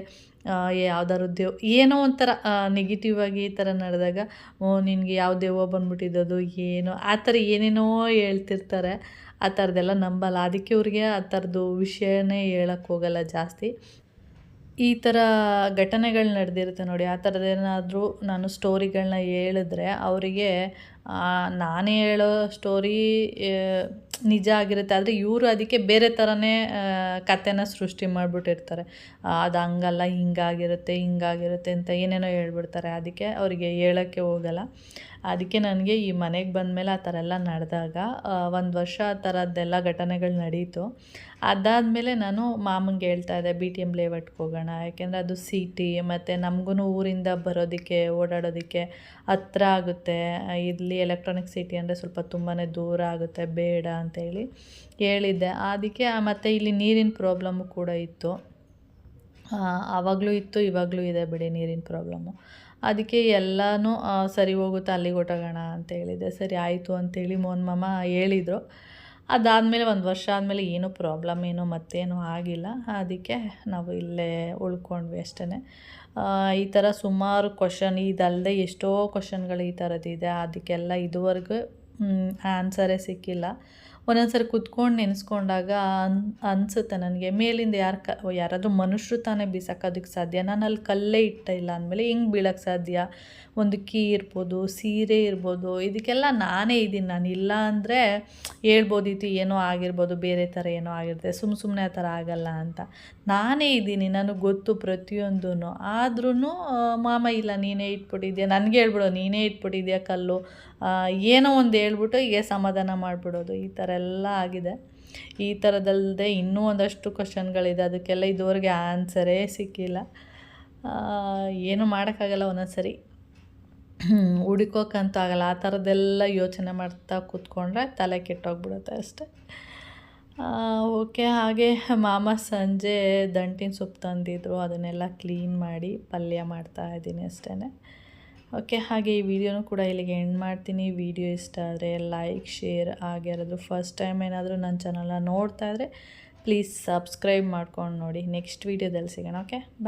ಯಾವ್ದಾದ್ರು ಏನೋ ಒಂಥರ ನೆಗೆಟಿವ್ ಆಗಿ ಈ ಥರ ನಡೆದಾಗ ನಿನಗೆ ಯಾವ ದೆವ್ವ ಬಂದ್ಬಿಟ್ಟಿದ್ದದು ಏನೋ ಆ ಥರ ಏನೇನೋ ಹೇಳ್ತಿರ್ತಾರೆ. ಆ ಥರದ್ದೆಲ್ಲ ನಂಬಲ್ಲ. ಅದಕ್ಕೆ ಇವ್ರಿಗೆ ಆ ಥರದ್ದು ವಿಷಯನೇ ಹೇಳಕ್ಕೆ ಹೋಗಲ್ಲ ಜಾಸ್ತಿ. ಈ ಥರ ಘಟನೆಗಳು ನಡೆದಿರುತ್ತೆ ನೋಡಿ, ಆ ಥರದ್ದೇನಾದರೂ ನಾನು ಸ್ಟೋರಿಗಳನ್ನ ಹೇಳಿದ್ರೆ ಅವರಿಗೆ ನಾನೇ ಹೇಳೋ ಸ್ಟೋರಿ ನಿಜ ಆಗಿರುತ್ತೆ. ಆದರೆ ಇವರು ಅದಕ್ಕೆ ಬೇರೆ ಥರನೇ ಕಥೆನ ಸೃಷ್ಟಿ ಮಾಡಿಬಿಟ್ಟಿರ್ತಾರೆ. ಅದು ಹಂಗಲ್ಲ ಹಿಂಗಾಗಿರುತ್ತೆ ಅಂತ ಏನೇನೋ ಹೇಳ್ಬಿಡ್ತಾರೆ. ಅದಕ್ಕೆ ಅವರಿಗೆ ಹೇಳೋಕ್ಕೆ ಹೋಗಲ್ಲ. ಅದಕ್ಕೆ ನನಗೆ ಈ ಮನೆಗೆ ಬಂದಮೇಲೆ ಆ ಥರ ಎಲ್ಲ ನಡೆದಾಗ 1 ವರ್ಷ ಆ ಥರದ್ದೆಲ್ಲ ಘಟನೆಗಳು ನಡೀತು. ಅದಾದಮೇಲೆ ನಾನು ಮಾಮಂಗೆ ಹೇಳ್ತಾ ಇದ್ದೆ BTM ಲೇಔಟ್ಗೆ ಹೋಗೋಣ, ಯಾಕೆಂದರೆ ಅದು ಸಿಟಿ ಮತ್ತು ನಮಗೂ ಊರಿಂದ ಬರೋದಕ್ಕೆ ಓಡಾಡೋದಕ್ಕೆ ಹತ್ರ ಆಗುತ್ತೆ. ಇಲ್ಲಿ ಎಲೆಕ್ಟ್ರಾನಿಕ್ ಸಿಟಿ ಅಂದರೆ ಸ್ವಲ್ಪ ತುಂಬಾ ದೂರ ಆಗುತ್ತೆ, ಬೇಡ ಅಂತೇಳಿ ಹೇಳಿದ್ದೆ. ಅದಕ್ಕೆ ಮತ್ತು ಇಲ್ಲಿ ನೀರಿನ ಪ್ರಾಬ್ಲಮ್ಮು ಕೂಡ ಇತ್ತು. ಆವಾಗಲೂ ಇತ್ತು, ಇವಾಗಲೂ ಇದೆ ಬಿಡಿ ನೀರಿನ ಪ್ರಾಬ್ಲಮ್ಮು. ಅದಕ್ಕೆ ಎಲ್ಲನೂ ಸರಿ ಹೋಗುತ್ತೆ, ಅಲ್ಲಿಗೆ ಹೊರ್ಟೋಗೋಣ ಅಂತ ಹೇಳಿದ್ದೆ. ಸರಿ ಆಯಿತು ಅಂತೇಳಿ ಮೋಹನ್ ಮಾಮ ಹೇಳಿದರು. ಅದಾದಮೇಲೆ 1 ವರ್ಷ ಆದಮೇಲೆ ಏನೂ ಪ್ರಾಬ್ಲಮ್ ಮತ್ತೇನೂ ಆಗಿಲ್ಲ. ಅದಕ್ಕೆ ನಾವು ಇಲ್ಲೇ ಉಳ್ಕೊಂಡ್ವಿ ಅಷ್ಟೇ. ಈ ಥರ ಸುಮಾರು ಕ್ವಷನ್ ಇದಲ್ಲದೆ ಎಷ್ಟೋ ಕ್ವಷನ್ಗಳು ಈ ಥರದ್ದಿದೆ. ಅದಕ್ಕೆಲ್ಲ ಇದುವರೆಗೂ ಆನ್ಸರೇ ಸಿಕ್ಕಿಲ್ಲ. ಒಂದೊಂದು ಸರಿ ಕುತ್ಕೊಂಡು ನೆನೆಸ್ಕೊಂಡಾಗ ಅನಿಸುತ್ತೆ ನನಗೆ, ಮೇಲಿಂದ ಯಾರಾದರೂ ಮನುಷ್ಯರು ತಾನೇ ಬೀಸೋಕ್ಕೋದಕ್ಕೆ ಸಾಧ್ಯ. ನಾನು ಅಲ್ಲಿ ಕಲ್ಲೇ ಇಟ್ಟಿಲ್ಲ ಅಂದಮೇಲೆ ಹೆಂಗೆ ಬೀಳೋಕ್ಕೆ ಸಾಧ್ಯ? ಒಂದು ಕೀ ಇರ್ಬೋದು, ಸೀರೆ ಇರ್ಬೋದು, ಇದಕ್ಕೆಲ್ಲ ನಾನೇ ಇದ್ದೀನಿ. ನಾನು ಇಲ್ಲ ಅಂದರೆ ಹೇಳ್ಬೋದಿತ್ತು ಏನೋ ಆಗಿರ್ಬೋದು, ಬೇರೆ ಥರ ಏನೋ ಆಗಿರುತ್ತೆ, ಸುಮ್ಮನೆ ಆ ಥರ ಆಗಲ್ಲ ಅಂತ. ನಾನೇ ಇದ್ದೀನಿ, ನನಗೆ ಗೊತ್ತು ಪ್ರತಿಯೊಂದೂ. ಆದ್ರೂ ಮಾಮ ಇಲ್ಲ ನೀನೇ ಇಟ್ಬಿಟ್ಟಿದ್ಯಾ, ನನಗೆ ಹೇಳ್ಬಿಡೋ ನೀನೇ ಇಟ್ಬಿಟ್ಟಿದ್ಯಾ ಕಲ್ಲು, ಏನೋ ಒಂದು ಹೇಳ್ಬಿಟ್ಟು ಹೀಗೆ ಸಮಾಧಾನ ಮಾಡಿಬಿಡೋದು. ಈ ಥರ ಎಲ್ಲ ಆಗಿದೆ. ಈ ಥರದಲ್ಲದೆ ಇನ್ನೂ ಒಂದಷ್ಟು ಕ್ವಷನ್ಗಳಿದೆ, ಅದಕ್ಕೆಲ್ಲ ಇದುವರೆಗೆ ಆನ್ಸರೇ ಸಿಕ್ಕಿಲ್ಲ. ಏನೂ ಮಾಡೋಕ್ಕಾಗಲ್ಲ. ಒಂದೊಂದು ಸರಿ ಹುಡುಕೋಕ್ಕಂತೂ ಆಗಲ್ಲ. ಆ ಥರದ್ದೆಲ್ಲ ಯೋಚನೆ ಮಾಡ್ತಾ ಕೂತ್ಕೊಂಡ್ರೆ ತಲೆ ಕೆಟ್ಟೋಗ್ಬಿಡುತ್ತೆ ಅಷ್ಟೆ. ಓಕೆ. ಹಾಗೆ ಮಾಮ ಸಂಜೆ ದಂಟಿನ ಸೊಪ್ಪು ತಂದಿದ್ರು, ಅದನ್ನೆಲ್ಲ ಕ್ಲೀನ್ ಮಾಡಿ ಪಲ್ಯ ಮಾಡ್ತಾಯಿದ್ದೀನಿ ಅಷ್ಟೇ. ಓಕೆ. ಹಾಗೆ ಈ ವಿಡಿಯೋನೂ ಕೂಡ ಇಲ್ಲಿಗೆ ಎಂಡ್ ಮಾಡ್ತೀನಿ. ವಿಡಿಯೋ ಇಷ್ಟ ಆದರೆ ಲೈಕ್, ಶೇರ್, ಹಾಗೆ ಯಾರಾದರೂ ಫಸ್ಟ್ ಟೈಮ್ ಏನಾದರೂ ನನ್ನ ಚಾನಲ್ನ ನೋಡ್ತಾ ಇದ್ದರೆ ಪ್ಲೀಸ್ ಸಬ್ಸ್ಕ್ರೈಬ್ ಮಾಡ್ಕೊಂಡು ನೋಡಿ. ನೆಕ್ಸ್ಟ್ ವೀಡಿಯೋದಲ್ಲಿ ಸಿಗೋಣ. ಓಕೆ, ಬಾಯ್.